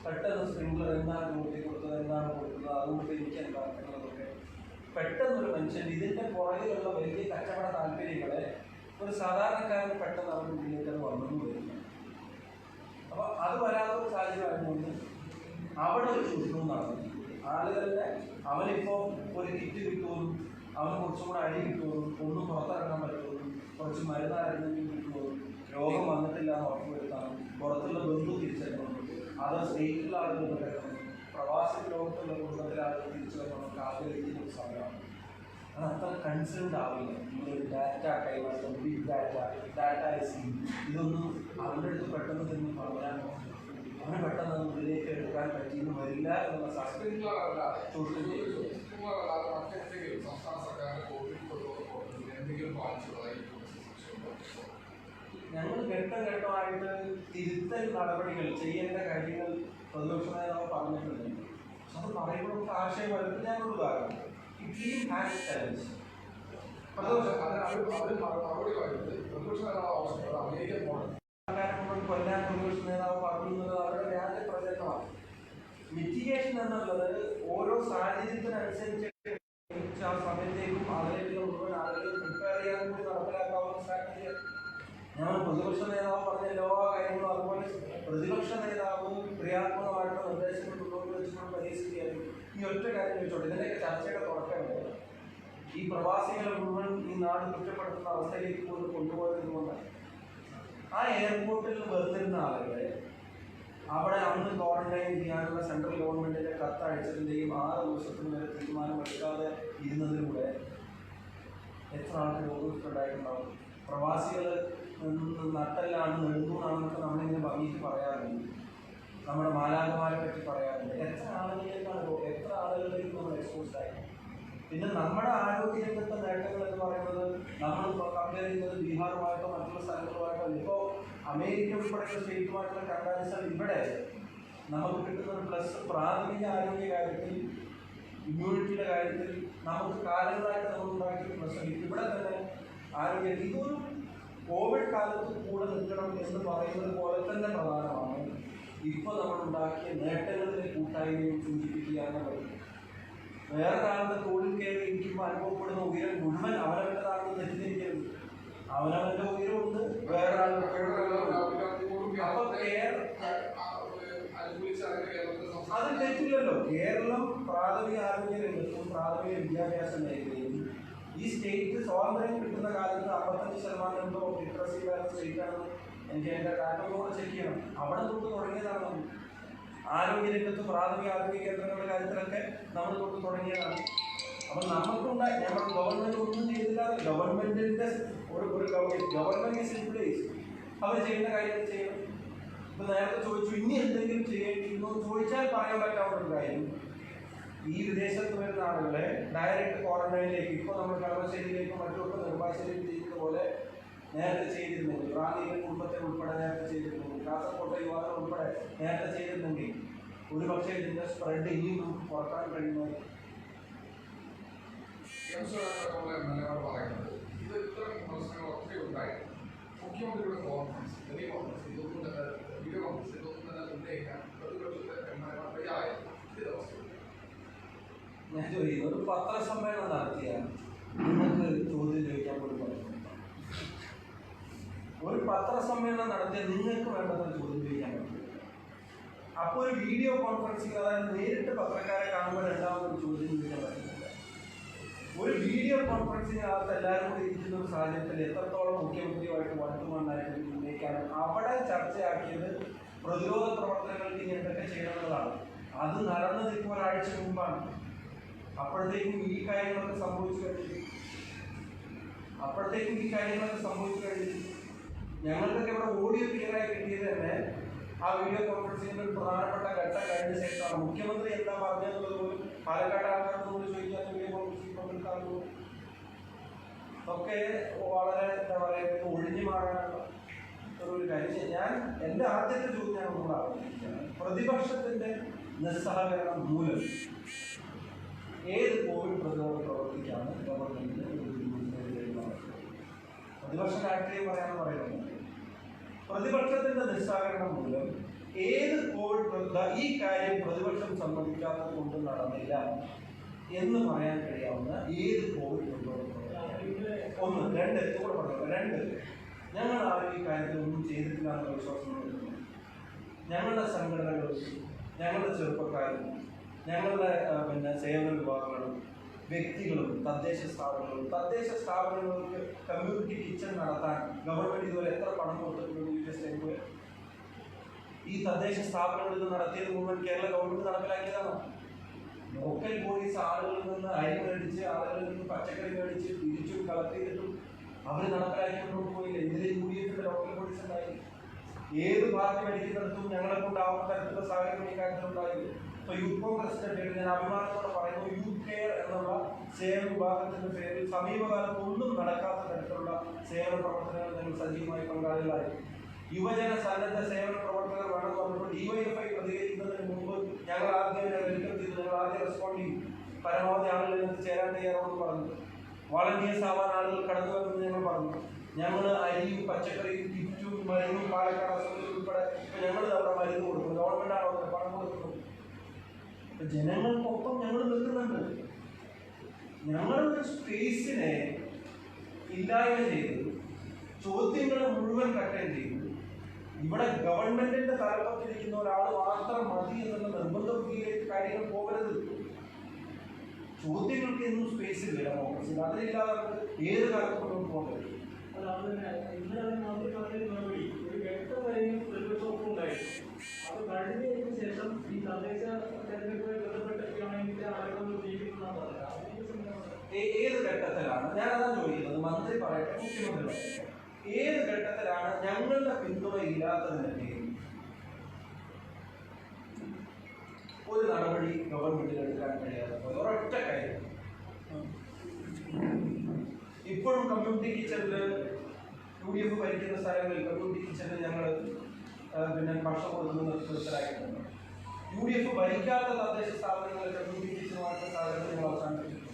പെട്ടെന്ന് സ്പ്രിംഗ്ലർ എന്താണ് കൂട്ടി കൊടുത്തത്, എന്താണ് കൊടുത്തത്, അതുകൊണ്ട് എനിക്ക് എന്താക്കുന്നതൊക്കെ പെട്ടെന്നൊരു മനുഷ്യൻ ഇതിൻ്റെ പുറകിലുള്ള വലിയ കച്ചവട താല്പര്യങ്ങളെ ഒരു സാധാരണക്കാരൻ പെട്ടെന്ന് അവരുടെ മുന്നിലേക്ക് അത് വന്നു വരില്ല. അപ്പോൾ അത് വരാത്തൊരു സാഹചര്യമായതുകൊണ്ട് അവിടെ ഒരു ചൂഷണവും നടന്നു. ആളുകളുടെ അവനിപ്പോൾ ഒരു കിറ്റ് കിട്ടുമെന്നും അവന് കുറച്ചും കൂടെ അടി കിട്ടുമെന്നും ഒന്നും പുറത്തിറങ്ങാൻ പറ്റുമെന്നും കുറച്ച് മരുന്നായിരുന്നെങ്കിലും കിട്ടുമെന്നും രോഗം വന്നിട്ടില്ല എന്ന് ഉറപ്പുവരുത്താനും പുറത്തുള്ള ബന്ധു തിരിച്ചറിയണം, അത് സ്റ്റേറ്റിലുള്ള ആളുകൾ കിടക്കണം, പ്രവാസി ലോകത്തുള്ള കുടുംബത്തിലെ ആളുകൾ തിരിച്ചു വരണം ആഗ്രഹിക്കുന്ന ഒരു സമയമാണ്. അത് അത്ര കൺസേൺഡ് ആവില്ല. നമ്മളൊരു ഡാറ്റ കൈമാറ്റം, ബിഗ് ഡാറ്റ ഇതൊന്നും അവരുടെ അടുത്ത് പെട്ടെന്ന് തന്നെ പറയാനോ അവനെ പെട്ടെന്ന് മുന്നിലേക്ക് എടുക്കാൻ പറ്റിയെന്ന് വരില്ല എന്നുള്ള സാഹചര്യം ഞങ്ങൾ ഘട്ടമായിട്ട് തിരുത്തൽ നടപടികൾ ചെയ്യേണ്ട കാര്യങ്ങൾ പ്രതിപക്ഷ നേതാവ് പറഞ്ഞിട്ടുണ്ട്. അത് പറയുമ്പോൾ നമുക്ക് ആശയം വരുന്നത് ഞാനൊരു കാരണം കൊല്ലാൻ പ്രതിപക്ഷ നേതാവ് പറയുന്നത് അവരുടെ വ്യാജ പ്രചരണമാണ്. മിറ്റിഗേഷൻ എന്നുള്ളത് ഓരോ സാഹചര്യത്തിനനുസരിച്ച് ആ സമയത്തേക്കും അതിലേക്ക് മുഴുവൻ ആളുകൾ പ്രിപ്പയർ ചെയ്യാൻ കൂടി നടപ്പിലാക്കാവുന്ന സ്ട്രാറ്റജിയാണ്. ഞാൻ പ്രതിപക്ഷ നേതാവ് പറഞ്ഞ എല്ലാ കാര്യങ്ങളും അതുപോലെ പ്രതിപക്ഷ നേതാവ് ക്രിയാത്മകമായിട്ടുള്ള നിർദ്ദേശങ്ങൾ മുന്നോട്ട് വെച്ചുകൊണ്ട് പരീക്ഷിക്കുകയായിരുന്നു. ഈ ഒറ്റ കാര്യം വെച്ചോട്ടെ, ഇതിൻ്റെയൊക്കെ ചർച്ചയുടെ തുടക്കമുണ്ട്. ഈ പ്രവാസികളെ മുഴുവൻ ഈ നാട് കുറ്റപ്പെടുത്തുന്ന അവസ്ഥയിലേക്ക് പോലും കൊണ്ടുപോയതുകൊണ്ടാണ്. ആ എയർപോർട്ടിൽ വരുന്നിരുന്ന ആളുകളെ അവിടെ അന്ന് ക്വാറന്റൈൻ ചെയ്യാനുള്ള സെൻട്രൽ ഗവൺമെൻറ്റിൻ്റെ കത്തയച്ചതിൻ്റെയും 6 ദിവസത്തിന് വരെ തീരുമാനമെടുക്കാതെ ഇരുന്നതിലൂടെ എത്ര ആൾക്ക് രോഗമുണ്ടായിട്ടുണ്ടാവും. പ്രവാസികൾ നട്ടല്ലാണ്, നെടുന്നൂറാണെന്നൊക്കെ നമ്മളിങ്ങനെ ഭംഗിക്ക് പറയാറുണ്ട്, നമ്മുടെ മാലാഖമാരെ പറ്റി പറയാറുണ്ട്. എത്ര ആളുകളിലേക്കാണ് എത്ര ആളുകളിലേക്ക് നമ്മൾ എക്സ്പോസ്ഡ് ആയി. പിന്നെ നമ്മുടെ ആരോഗ്യ രംഗത്തെ നേട്ടങ്ങൾ എന്ന് പറയുന്നത് നമ്മൾ കമ്പയർ ചെയ്യുന്നത് ബീഹാറുമായിട്ടോ മറ്റുള്ള സ്ഥലങ്ങളുമായിട്ടോ ഇപ്പോൾ അമേരിക്ക ഉൾപ്പെടെയുള്ള സ്റ്റേറ്റുമായിട്ടുള്ള കമ്പാരിസൺ ഇവിടെ നമുക്ക് കിട്ടുന്ന ഒരു പ്ലസ് പ്രാഥമിക ആരോഗ്യ കാര്യത്തിൽ, ഇമ്മ്യൂണിറ്റിയുടെ കാര്യത്തിൽ നമുക്ക് കാലങ്ങളായിട്ട് നമ്മൾ ഉണ്ടാക്കിയ പ്ലസ് ഇവിടെ തന്നെ ആരോഗ്യം ഇതൊരു കോവിഡ് കാലത്ത് കൂടെ നിൽക്കണം എന്ന് പറയുന്നത് പോലെ തന്നെ പ്രധാനമാണ്. ഇപ്പോൾ നമ്മൾ ഉണ്ടാക്കിയ നേട്ടങ്ങളിലെ കൂട്ടായ്മയും സൂചിപ്പിക്കുക എന്നുള്ളത്. വേറെ കാലത്ത് തോളിൽ കയറി ഇരിക്കുമ്പോൾ അനുഭവപ്പെടുന്ന ഉയരം മുഴുവൻ അവനവൻ്റെതാണെന്ന് തെറ്റിദ്ധരിക്കരുത്. അവനവൻ്റെ ഉയരമുണ്ട്, വേറെ അത് തെറ്റില്ലല്ലോ. കേരളം പ്രാഥമിക ആരോഗ്യ രംഗത്തും പ്രാഥമിക വിദ്യാഭ്യാസ മേഖലയും ഈ സ്റ്റേറ്റ് സ്വാതന്ത്ര്യം കിട്ടുന്ന കാലത്ത് 55% ലിറ്ററസി വാല്യൂ സ്റ്റേറ്റാണെന്ന് എനിക്ക് എൻ്റെ ഡാറ്റകളോട് ചെക്ക് ചെയ്യണം. അവിടെ തൊട്ട് തുടങ്ങിയതാണ് നമ്മൾ. ആരോഗ്യ രംഗത്ത് പ്രാഥമിക ആരോഗ്യ കേന്ദ്രങ്ങളുടെ കാര്യത്തിലൊക്കെ നമ്മൾ തൊട്ട് തുടങ്ങിയതാണ്. അപ്പം നമുക്കുണ്ടായി നമ്മൾ ഗവൺമെൻറ് ഒന്നും ചെയ്തില്ല. ഗവൺമെൻറ്റിൻ്റെ ഒരു ഗവൺമെൻറ് ഈസ് ഇൻ പ്ലേസ്. അവർ ചെയ്യുന്ന കാര്യങ്ങൾ ചെയ്യണം. ഇപ്പം നേരത്തെ ചോദിച്ചു ഇനി എന്തെങ്കിലും ചെയ്യേണ്ടിയിരുന്നോ ചോദിച്ചാൽ പറയാൻ പറ്റാവുന്ന ഒരു കാര്യം, ഈ വിദേശത്ത് വരുന്ന ആളുകളെ ഡയറക്റ്റ് ക്വാറന്റൈനിലേക്ക് ഇപ്പോൾ നമ്മൾ കളമശ്ശേരിയിലേക്കും മറ്റുമൊക്കെ നെടുമ്പാശ്ശേരിയിൽ ചെയ്യുന്നത് പോലെ നേരത്തെ ചെയ്തിരുന്നെങ്കിൽ, റാന്നിയിലെ കുടുംബത്തെ ഉൾപ്പെടെ നേരത്തെ ചെയ്തിരുന്നെങ്കിൽ, കാസർകോട്ടെ യുവാക്കൾ ഉൾപ്പെടെ നേരത്തെ ചെയ്തിരുന്നെങ്കിൽ ഒരു പക്ഷേ ഇതിൻ്റെ സ്പ്രെഡ് ഇനിയും നമുക്ക് കുറക്കാൻ കഴിയുന്നത്. ഇത് ഇത്തരം വിമർശനങ്ങൾ ഒത്തിരി ഉണ്ടായി. മുഖ്യമന്ത്രിയുടെ കോൺഫറൻസ്, വീഡിയോ കോൺഫറൻസ് ഇതൊന്നും തന്നെ ഉന്നയിക്കാൻ പ്രതിപക്ഷത്തെ ഞാൻ ചോദിക്കുന്നു, ഒരു പത്രസമ്മേളനം നടത്തിയാൽ നിങ്ങൾക്ക് ചോദ്യം ചോദിക്കാൻ പോലും പറ്റും. ഒരു പത്രസമ്മേളനം നടത്തിയാൽ നിങ്ങൾക്ക് വേണ്ടത്ര ചോദ്യം ചോദിക്കാൻ പറ്റും. അപ്പോൾ ഒരു വീഡിയോ കോൺഫറൻസിങ്, അതായത് നേരിട്ട് പത്രക്കാരെ കാണുമ്പോൾ രണ്ടാമതൊരു ചോദ്യം ചോദിക്കാൻ പറ്റുന്നില്ല. ഒരു വീഡിയോ കോൺഫറൻസിനകത്ത് എല്ലാവരും കൂടി ഇരിക്കുന്ന ഒരു സാഹചര്യത്തിൽ എത്രത്തോളം മുഖ്യമന്ത്രിയുമായിട്ട് വണ്ടുമണ്ണായിട്ട് ഉന്നയിക്കാനും അവിടെ ചർച്ചയാക്കിയത് പ്രതിരോധ പ്രവർത്തനങ്ങൾക്ക് ഇനി എന്തൊക്കെ ചെയ്യണമെന്നതാണ്. അത് നടന്നത് ഇപ്പോൾ ഒരാഴ്ച മുമ്പാണ്. അപ്പോഴത്തേക്കും ഈ കാര്യങ്ങളൊക്കെ സംഭവിച്ചു കഴിഞ്ഞു. ഞങ്ങൾക്കൊക്കെ ഇവിടെ ഓഡിയോ ക്ലിയറായി കിട്ടിയത് തന്നെ ആ വീഡിയോ കോൺഫറൻസിംഗിൽ ഒരു പ്രധാനപ്പെട്ട ഘട്ടം കഴിഞ്ഞ ശേഷമാണ്. മുഖ്യമന്ത്രി എന്താ പറഞ്ഞതെന്നുള്ളത് പോലും പാലക്കാട് ആൾക്കാരോട് ചോദിക്കാൻ വീഡിയോ കോൺഫറൻസിംഗ് പങ്കെടുക്കാറുള്ളൂ. ഒക്കെ വളരെ എന്താ പറയുക ഒഴിഞ്ഞു മാറാനുള്ള ഒരു കാര്യം. ഞാൻ എൻ്റെ ആദ്യത്തെ ചോദ്യം ഞാൻ ഒന്നുകൂടെ ആവർത്തിക്കുകയാണ്. പ്രതിപക്ഷത്തിൻ്റെ നിസ്സഹകരണം മൂലം ഏത് കോവിഡ് പ്രതിരോധ പ്രവർത്തിക്കാണ് ഗവൺമെന്റിന് പ്രതിപക്ഷ രാഷ്ട്രീയം പറയാന്ന് പറയുന്നത്? പ്രതിപക്ഷത്തിന്റെ നിസ്സഹകരണം മൂലം ഏത് കോവിഡ് ഈ കാര്യം പ്രതിപക്ഷം സമ്മതിക്കാത്തത് കൊണ്ട് നടന്നില്ല എന്ന് പറയാൻ കഴിയാവുന്ന ഏത് കോവിഡ് ഒന്ന് രണ്ട് കൂടെ പറഞ്ഞു രണ്ട് ഞങ്ങൾ ആരും ഈ കാര്യത്തിൽ ഒന്നും ചെയ്തിട്ടില്ല എന്ന വിശ്വാസം ഞങ്ങളുടെ സംഘടനകളും ഞങ്ങളുടെ ചെറുപ്പക്കാരും ഞങ്ങളുടെ സേവന വിഭാഗങ്ങളും വ്യക്തികളും തദ്ദേശ സ്ഥാപനങ്ങൾക്ക് കമ്മ്യൂണിറ്റി കിച്ചൺ നടത്താൻ ഗവൺമെന്റ് ഇതുവരെ എത്ര പണം കൊടുത്തിട്ടുണ്ട്? ഈ തദ്ദേശ സ്ഥാപനങ്ങളിൽ നിന്ന് നടത്തിയത് മുഴുവൻ കേരള ഗവൺമെന്റ് നടപ്പിലാക്കിയതാണോ? ലോക്കൽ പോലീസ് ആളുകളിൽ നിന്ന് അരി മേടിച്ച് ആളുകളിൽ നിന്ന് പച്ചക്കറി മേടിച്ച് തിരിച്ചും കളക്ട് ചെയ്തിട്ടും അവർ നടപ്പിലാക്കിക്കൊണ്ടു പോയില്ല. ഇതിലെ UDF ലോക്കൽ പോലീസ് ഉണ്ടായി. ഏത് പാർട്ടി മേടിക്കുന്നിടത്തും ഞങ്ങളെ കൊണ്ടാവുന്ന തരത്തിലുള്ള സാഹചര്യം ഈ കാര്യത്തിലുണ്ടായി. ഇപ്പൊ യൂത്ത് കോൺഗ്രസിന്റെ പേരിൽ ഞാൻ അഭിമാനത്തോടെ പറയുന്നു, യൂത്ത് കെയർ എന്നുള്ള സേവന വിഭാഗത്തിന്റെ പേരിൽ സമീപകാലത്ത് ഒന്നും നടക്കാത്ത തരത്തിലുള്ള സേവന പ്രവർത്തനങ്ങൾ ഞങ്ങൾ സജീവമായി പങ്കാളികളായി. യുവജന സന്നദ്ധ സേവന പ്രവർത്തകർ വേണമെന്ന് പറഞ്ഞപ്പോൾ DYFI പ്രതികരിക്കുന്നതിന് മുമ്പ് ഞങ്ങൾ ആദ്യം വെൽക്കം ചെയ്തു. ഞങ്ങൾ ആദ്യം റെസ്പോണ്ട് ചെയ്യും. പരമാവധി ആളുകൾ ഇതിനകത്ത് ചേരാൻ തയ്യാറാണെന്ന് പറഞ്ഞു. വളണ്ടിയേഴ്സ് ആവാൻ ആളുകൾ കടന്നു വരുമെന്ന് ഞങ്ങൾ പറഞ്ഞു. ഞങ്ങൾ അരിയും പച്ചക്കറിയും കിറ്റും മരുന്നും പാലക്കാട് അസംബ്ലി ഉൾപ്പെടെ ഇപ്പൊ ഞങ്ങൾ അവിടെ മരുന്ന് കൊടുക്കും. ഗവൺമെന്റ് ആണോ പണം കൊടുക്കുന്നത്? ജനങ്ങൾക്കൊപ്പം ഞങ്ങൾ നിൽക്കുന്നുണ്ട്. ഞങ്ങളുടെ സ്പേസിനെ ഇല്ലായ്മ ചെയ്ത് ചോദ്യങ്ങളെ മുഴുവൻ കട്ടയം ചെയ്തു. ഇവിടെ ഗവൺമെന്റിന്റെ തലപ്പത്തിരിക്കുന്ന ഒരാൾ മാത്രം മതി എന്നുള്ള നിർബന്ധ ബുദ്ധിയിലേക്ക് കാര്യങ്ങൾ പോകരുത്. ചോദ്യങ്ങൾക്ക് എന്നും സ്പേസ് ഇല്ല ഡെമോക്രസിയിൽ. അതിലില്ലാതെ ഏത് കാലത്ത് മുന്നോട്ട് പോകരുത്. അത് കഴിഞ്ഞതിന് ശേഷം ഈ തദ്ദേശ തെരഞ്ഞെടുപ്പുമായി ഏത് ഘട്ടത്തിലാണ് ഞാനതാ ചോദിക്കുന്നത്? മന്ത്രി പറയട്ടെ, മുഖ്യമന്ത്രി പറയട്ടെ, ഏത് ഘട്ടത്തിലാണ് ഞങ്ങളുടെ പിന്തുണ ഇല്ലാത്തതിന്റെ പേരിൽ ഒരു നടപടി ഗവൺമെന്റിൽ എടുക്കാൻ കഴിയാതെ പോയത്? ഒരൊറ്റ കാര്യം, ഇപ്പോഴും കമ്മ്യൂണിറ്റി കിച്ചണില് UDF ഭരിക്കുന്ന സ്ഥലങ്ങളിൽ കമ്മ്യൂണിറ്റി കിച്ചണിൽ ഞങ്ങൾ ഭക്ഷണം കൊടുക്കുന്നത് നിർത്തലാക്കിയിട്ടുണ്ട്. UDF ഭരിക്കാത്ത തദ്ദേശ സ്ഥാപനങ്ങളിൽ കമ്മ്യൂണിറ്റി കിച്ചണുമായിട്ടുള്ള സാഹചര്യം ഞങ്ങൾ അവസാനിപ്പിച്ചിട്ടുണ്ട്.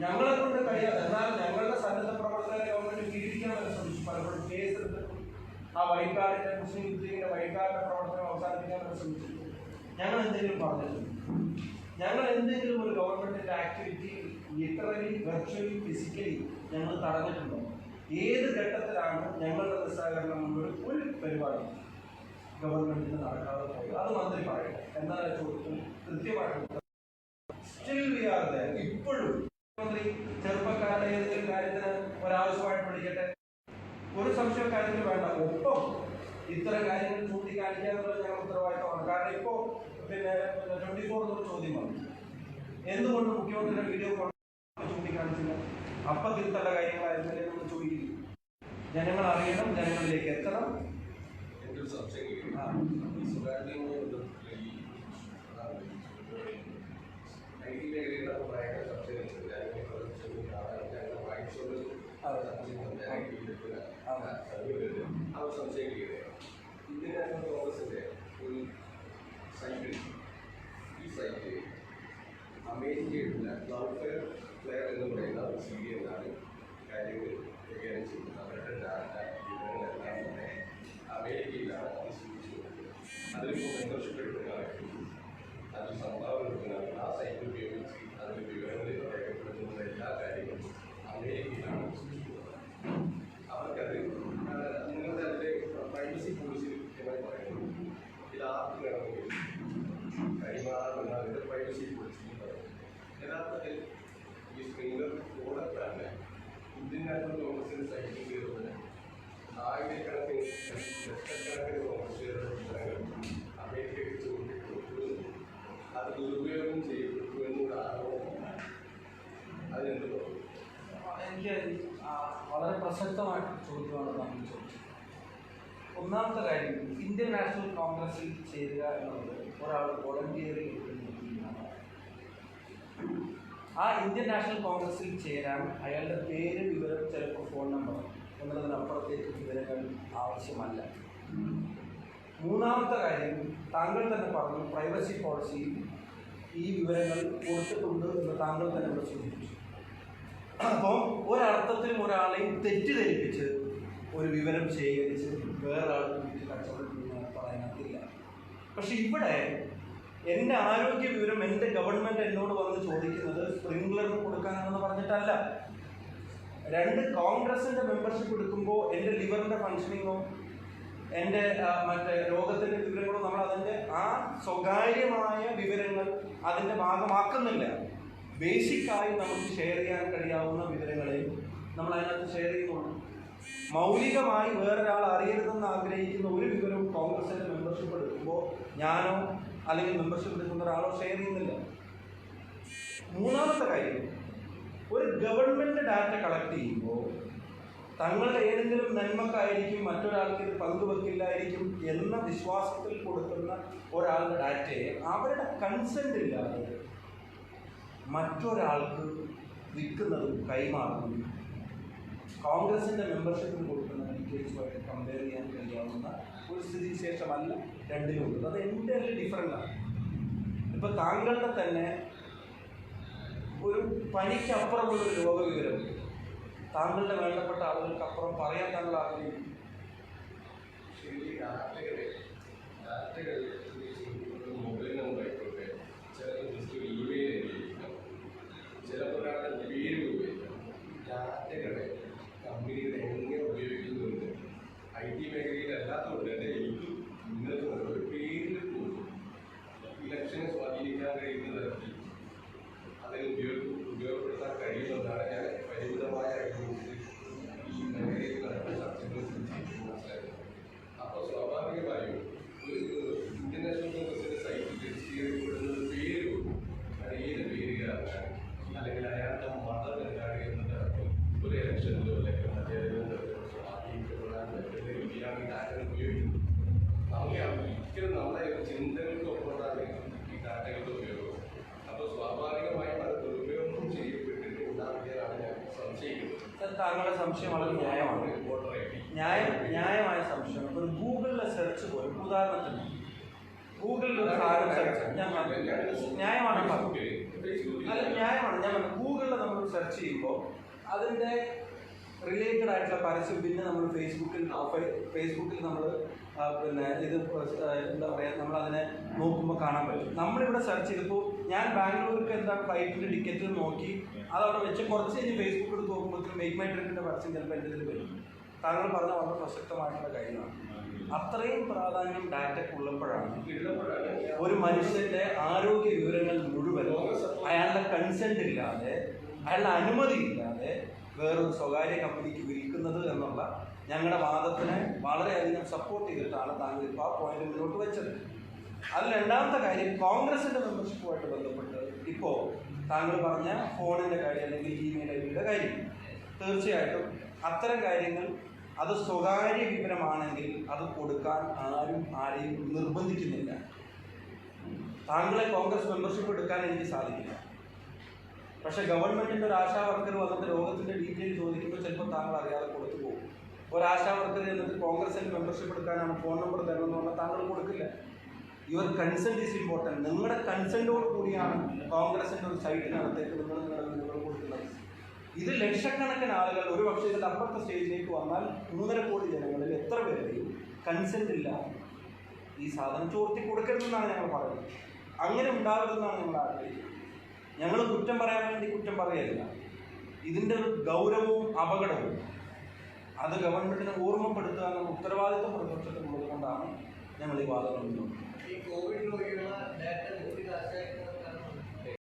ഞങ്ങളെ കൊണ്ട് കഴിയാതെ, എന്നാൽ ഞങ്ങളുടെ സന്നദ്ധ പ്രവർത്തകരെ ഗവൺമെന്റ് പീഡിപ്പിക്കാൻ വരെ ശ്രമിച്ചു. പലപ്പോഴും കേസെടുത്തിട്ടും ആ വൈറ്റ് കാർഡിന്റെ മുസ്ലിം ലീഗിന്റെ വൈറ്റ് കാർഡിന്റെ പ്രവർത്തനം അവസാനിപ്പിക്കാൻ വരെ ശ്രമിച്ചു. ഞങ്ങൾ എന്തെങ്കിലും പറഞ്ഞിട്ടുണ്ട്? ഞങ്ങൾ എന്തെങ്കിലും ഒരു ഗവൺമെന്റിന്റെ ആക്ടിവിറ്റി ലിറ്ററലി വെർച്വലി ഫിസിക്കലി ഞങ്ങൾ തടഞ്ഞിട്ടുണ്ടോ? ഏത് ഘട്ടത്തിലാണ് ഞങ്ങളുടെ നിസ്സഹകരണം മുന്നോട്ട് ഒരു പരിപാടി ഗവൺമെന്റിന് നടക്കാതെ പോയത്? അത് മന്ത്രി പറയട്ടെ. എന്നാൽ ചോദ്യത്തിൽ കൃത്യമായിട്ട് ഇപ്പോഴും മന്ത്രി ചെറുപ്പക്കാരുടെ ഏതെങ്കിലും കാര്യത്തിന് ഒരാവശ്യമായിട്ട് വിളിക്കട്ടെ, ഒരു സംശയ കാര്യത്തിൽ വേണ്ട. ഒപ്പം ഇത്തരം കാര്യങ്ങൾ ചൂണ്ടിക്കാണിക്കാനുള്ള ഞങ്ങൾ ഉത്തരവാദിത്തമാണ്. കാരണം ഇപ്പോൾ 24 ചോദ്യം വന്നു, എന്തുകൊണ്ട് മുഖ്യമന്ത്രിയുടെ വീഡിയോ ചൂണ്ടിക്കാണിച്ചില്ല? അപ്പൊ തിരുത്തേണ്ട കാര്യങ്ങളായിരുന്നല്ലേ നമ്മൾ ചോദിക്കില്ല. ജനങ്ങൾ അറിയണം, ജനങ്ങളിലേക്ക് എത്തണം. ഇന്ത്യൻ കോൺഗ്രസിന്റെ ഒരു സൈറ്റിൽ ഈ സൈറ്റിൽ അമേരിക്കയിലുള്ള ക്ലൗഡ്ഫെയർ പ്ലെയർ എന്ന് പറയുന്ന ഒരു സീരിയലാണ് കാര്യങ്ങൾ കൈകാര്യം ചെയ്യുന്നത്. അവരുടെ ഡാറ്റ വിവരങ്ങളെല്ലാം തന്നെ അമേരിക്കയിലാണ് അത് സൂക്ഷിച്ചു. അതിലിപ്പോൾ മെമ്പർഷിപ്പ് എടുക്കുന്നതായിട്ടും അതിൽ സംഭാവന എടുക്കുന്നതായിട്ടും ആ സൈറ്റ് ഉപയോഗിച്ച് അതിൽ വിവരങ്ങൾ രേഖപ്പെടുത്തുന്ന എല്ലാ കാര്യങ്ങളും അമേരിക്കയിലാണ് സൂക്ഷിക്കുന്നത്. അവർക്കത് നിങ്ങളുടെ അതിൻ്റെ പ്രൈവസി പോളിസി കൃത്യമായി പറയുന്നത് ഇത് ആർക്ക് വേണമെങ്കിൽ കൈമാറാമെന്ന അതിൻ്റെ പ്രൈവസി പോളിസി പറയുന്നത്. യഥാർത്ഥത്തിൽ ഈ സ്പ്രിംഗ്ലർ പ്രോഡക്റ്റാണ് ഇന്ത്യൻ നാഷണൽ കോൺഗ്രസിൻ്റെ സൈറ്റിൽ കയറുന്നത്. ആയിരക്കണക്കിന് ലക്ഷക്കണക്കിന് കോൺഗ്രസുകാരുടെ വിവരങ്ങൾ അമേരിക്കയ്ക്ക് കൊടുത്തിട്ടുണ്ട്. അത് ദുരുപയോഗം ചെയ്യപ്പെട്ടു എന്നുള്ള ആരോപണം അതിനെന്ത് പറഞ്ഞു? എനിക്ക് വളരെ പ്രസക്തമായിട്ട് ചോദ്യമാണ് നമ്മൾ ചോദിച്ചത്. ഒന്നാമത്തെ കാര്യം, ഇന്ത്യൻ നാഷണൽ കോൺഗ്രസിൽ ചേരുക എന്നുള്ളത് ഒരാൾ വോളണ്ടിയറി എടുക്കുന്നതാണ്. ആ ഇന്ത്യൻ നാഷണൽ കോൺഗ്രസിൽ ചേരാൻ അയാളുടെ പേര്, വിവരം, ചിലപ്പോൾ ഫോൺ നമ്പർ എന്നതിനപ്പുറത്തേക്ക് വിവരങ്ങൾ ആവശ്യമല്ല. മൂന്നാമത്തെ കാര്യം, താങ്കൾ തന്നെ പറഞ്ഞു പ്രൈവസി പോളിസി ഈ വിവരങ്ങൾ കൊടുത്തിട്ടുണ്ട് എന്ന് താങ്കൾ തന്നെ ഇവിടെ സൂചിപ്പിച്ചു. അപ്പോൾ ഒരർത്ഥത്തിലും ഒരാളെയും തെറ്റിദ്ധരിപ്പിച്ച് ഒരു വിവരം ശേഖരിച്ച് വേറൊരാൾക്ക് കച്ചവടം പറയാൻ പക്ഷെ ഇവിടെ എൻ്റെ ആരോഗ്യ വിവരം എൻ്റെ ഗവൺമെൻറ് എന്നോട് വന്ന് ചോദിക്കുന്നത് സ്പ്രിംഗ്ലറിന് കൊടുക്കാനാണെന്ന് പറഞ്ഞിട്ടല്ല. 2 കോൺഗ്രസിൻ്റെ മെമ്പർഷിപ്പ് എടുക്കുമ്പോൾ എൻ്റെ ലിവറിൻ്റെ ഫങ്ഷനിങ്ങോ എൻ്റെ മറ്റേ രോഗത്തിൻ്റെ വിവരങ്ങളോ നമ്മൾ അതിൻ്റെ ആ സ്വകാര്യമായ വിവരങ്ങൾ അതിൻ്റെ ഭാഗമാക്കുന്നില്ല. ബേസിക്കായി നമുക്ക് ഷെയർ ചെയ്യാൻ കഴിയാവുന്ന വിവരങ്ങളെ നമ്മൾ അതിനകത്ത് ഷെയർ ചെയ്യുന്നുള്ളൂ. മൗലികമായി വേറൊരാൾ അറിയരുതെന്ന് ആഗ്രഹിക്കുന്ന ഒരു വിവരവും കോൺഗ്രസിൻ്റെ മെമ്പർഷിപ്പ് എടുക്കുമ്പോൾ ഞാനോ അല്ലെങ്കിൽ മെമ്പർഷിപ്പ് എടുക്കുന്ന ഒരാളോ ഷെയർ ചെയ്യുന്നില്ല. മൂന്നാമത്തെ കാര്യം, ഒരു ഗവൺമെൻറ് ഡാറ്റ കളക്ട് ചെയ്യുമ്പോൾ തങ്ങളുടെ ഏതെങ്കിലും നന്മക്കായിരിക്കും മറ്റൊരാൾക്ക് ഇത് പങ്കുവെക്കില്ലായിരിക്കും എന്ന വിശ്വാസത്തിൽ കൊടുക്കുന്ന ഒരാളുടെ ഡാറ്റയെ അവരുടെ കൺസെൻ്റ് ഇല്ലാതെ മറ്റൊരാൾക്ക് വിൽക്കുന്നതും കൈമാറുന്നതും കോൺഗ്രസിൻ്റെ മെമ്പർഷിപ്പിന് കൊടുക്കുന്ന ഡീറ്റെയിൽസുമായിട്ട് കമ്പയർ ചെയ്യാൻ കഴിയാവുന്ന ഒരു സ്ഥിതിവിശേഷമല്ല രണ്ടിലുള്ളത്. അത് എൻ്റെ ഡിഫറൻ്റ് ആണ്. ഇപ്പം താങ്കളുടെ തന്നെ ഒരു പനിക്കപ്പുറമുള്ളൊരു രോഗവിവരം താങ്കളുടെ വേണ്ടപ്പെട്ട ആളുകൾക്ക് അപ്പുറം പറയാൻ താങ്കൾ ആഗ്രഹിക്കും. ശരി, ഡാറ്റകൾ മൊബൈൽ നമ്പർ ആയിക്കോട്ടെ, ചിലപ്പോൾ ജസ്റ്റ് ഒരു ഇമെയിൽ ഉപയോഗിക്കാം, ചിലപ്പോൾ ഒരാളുടെ പേര് ഉപയോഗിക്കാം. ഡാറ്റകളെ കമ്പനികൾ എങ്ങനെ ഉപയോഗിക്കുന്നുണ്ട് IT മേഖലയിൽ അല്ലാത്തതുകൊണ്ട് തന്നെ എനിക്ക് ഇന്നത്തെ ഒരു പേരിൽ പോലും ഇലക്ഷനെ സ്വാധീനിക്കാൻ കഴിയുന്ന തരത്തിൽ അതിന് ഉപയോഗപ്പെടുത്താൻ കഴിയുമെന്നാണ് ഞാൻ പരിമിതമായ ഈ മേഖലയിൽ നടക്കുന്ന ചർച്ചകൾ മനസ്സിലാക്കുന്നത്. അപ്പോൾ സ്വാഭാവികമായും ഒരു ഇന്റർനാഷണൽ കോൺഗ്രസിന്റെ സൈറ്റിൽ രജിസ്റ്റർ ചെയ്യപ്പെടുന്ന പേര് അത് ഏത് പേരുകളാണ് അല്ലെങ്കിൽ അയാളുടെ മതം എന്താണ് എന്നത് ഒരു ഇലക്ഷനിലോ അല്ലെങ്കിൽ മറ്റേതെങ്കിലും സ്വാധീനിക്കപ്പെടാൻ പറ്റുന്ന രീതിയിലാണ് ഈ ഡാറ്റകൾ ഉപയോഗിക്കുന്നത്. നമുക്ക് ഒരിക്കലും നമ്മളെ ചിന്തകൾക്കൊപ്പമാണ് ഈ ഡാറ്റകളുടെ ഉപയോഗം. അപ്പോൾ സ്വാഭാവികമായും അത് ദുരുപയോഗം ചെയ്യപ്പെട്ടിട്ട് ഉണ്ടാവുകയാണ് ഞാൻ സംശയിക്കുന്നത്. താങ്കളുടെ സംശയം വളരെ ന്യായമാണ്. ന്യായമായ സംശയം. ഒരു ഗൂഗിളിലെ സെർച്ച് പോലും, ഉദാഹരണത്തിന് ഗൂഗിളിൽ ഒരു സാധനം സെർച്ച് ന്യായമാണ്. അല്ല, ന്യായമാണ്. ഞാൻ പറഞ്ഞു, ഗൂഗിളിൽ നമ്മൾ സെർച്ച് ചെയ്യുമ്പോൾ അതിൻ്റെ റിലേറ്റഡ് ആയിട്ടുള്ള പരസ്യം പിന്നെ നമ്മൾ ഫേസ്ബുക്കിൽ നമ്മൾ പിന്നെ ഇത് എന്താ പറയുക, നമ്മളതിനെ നോക്കുമ്പോൾ കാണാൻ പറ്റും. നമ്മളിവിടെ സെർച്ച് ചെയ്തപ്പോൾ ഞാൻ ബാംഗ്ലൂർക്ക് എന്താണ് ഫ്ലൈറ്റിൻ്റെ ടിക്കറ്റ് നോക്കി അതവിടെ വെച്ച് കുറച്ച് കഴിഞ്ഞ് ഫേസ്ബുക്കിൽ എടുത്ത് നോക്കുമ്പോഴത്തേക്കും മെയ്ക്ക് മൈ ട്രിപ്പിൻ്റെ പരസ്യം ചിലപ്പോൾ എൻ്റെ ഇതിൽ വരും. താങ്കൾ പറഞ്ഞ വളരെ പ്രസക്തമായിട്ടുള്ള കാര്യമാണ്. അത്രയും പ്രാധാന്യം ഡാറ്റയ്ക്കുള്ളപ്പോഴാണ് ഒരു മനുഷ്യൻ്റെ ആരോഗ്യ വിവരങ്ങൾ മുഴുവൻ അയാളുടെ കൺസെൻ്റ് ഇല്ലാതെ അയാളുടെ അനുമതി ഇല്ലാതെ വേറൊരു സ്വകാര്യ കമ്പനിക്ക് വിൽക്കുന്നത് എന്നുള്ള ഞങ്ങളുടെ വാദത്തിനെ വളരെയധികം സപ്പോർട്ട് ചെയ്തിട്ടാണ് താങ്കൾ ഇപ്പോൾ ആ പോയിന്റ് മുന്നോട്ട് വെച്ചത്. അതിൽ രണ്ടാമത്തെ കാര്യം, കോൺഗ്രസിൻ്റെ മെമ്പർഷിപ്പുമായിട്ട് ബന്ധപ്പെട്ട് ഇപ്പോൾ താങ്കൾ പറഞ്ഞ ഫോണിൻ്റെ കാര്യം അല്ലെങ്കിൽ ഇമെയിൽ ഐഡിയുടെ കാര്യം, തീർച്ചയായിട്ടും അത്തരം കാര്യങ്ങൾ അത് സ്വകാര്യ വിവരമാണെങ്കിൽ അത് കൊടുക്കാൻ ആരെയും നിർബന്ധിക്കുന്നില്ല. താങ്കളെ കോൺഗ്രസ് മെമ്പർഷിപ്പ് എടുക്കാൻ എനിക്ക് സാധിക്കില്ല. പക്ഷേ ഗവൺമെൻറ്റിൻ്റെ ഒരു ആശാ വർക്കർ വന്നിട്ട് രോഗത്തിൻ്റെ ഡീറ്റെയിൽ ചോദിക്കുമ്പോൾ ചിലപ്പോൾ താങ്കൾ അറിയാതെ കൊടുത്തു പോകും. ഒരു ആശാ വർക്കർ എന്നിട്ട് കോൺഗ്രസിൻ്റെ മെമ്പർഷിപ്പ് എടുക്കാനാണ് ഫോൺ നമ്പർ തരണമെന്ന് പറഞ്ഞാൽ താങ്കൾ കൊടുക്കില്ല. Your consent is important. നിങ്ങളുടെ കൺസെൻറ്റോട് കൂടിയാണ് കോൺഗ്രസിൻ്റെ ഒരു സൈറ്റിനകത്തേക്ക് നിങ്ങളുടെ വിവരങ്ങൾ കൊടുക്കുന്നത്. ഇത് ലക്ഷക്കണക്കിന് ആളുകൾ ഒരു പക്ഷേ ഇതിൻ്റെ അപ്പുറത്തെ സ്റ്റേജിലേക്ക് വന്നാൽ 3.5 കോടി ജനങ്ങളിൽ എത്ര പേരെയും കൺസെൻറ്റ് ഇല്ല ഈ സാധനം ചോർത്തി കൊടുക്കരുതെന്നാണ് ഞങ്ങൾ പറയുന്നത്. അങ്ങനെ ഉണ്ടാകരുതെന്നാണ് ഞങ്ങൾ ആഗ്രഹിക്കുന്നത്. ഞങ്ങൾ കുറ്റം പറയാൻ വേണ്ടി കുറ്റം പറയല്ല. ഇതിൻ്റെ ഒരു ഗൗരവവും അപകടവും അത് ഗവൺമെൻറ്റിനെ ഓർമ്മപ്പെടുത്തുക എന്ന ഉത്തരവാദിത്വം പ്രതിപക്ഷത്തിനുള്ളത് കൊണ്ടാണ് ഞങ്ങൾ ഈ വാദങ്ങൾ മുന്നോട്ട്. ഈ കോവിഡ് രോഗികളുടെ ഡാറ്റ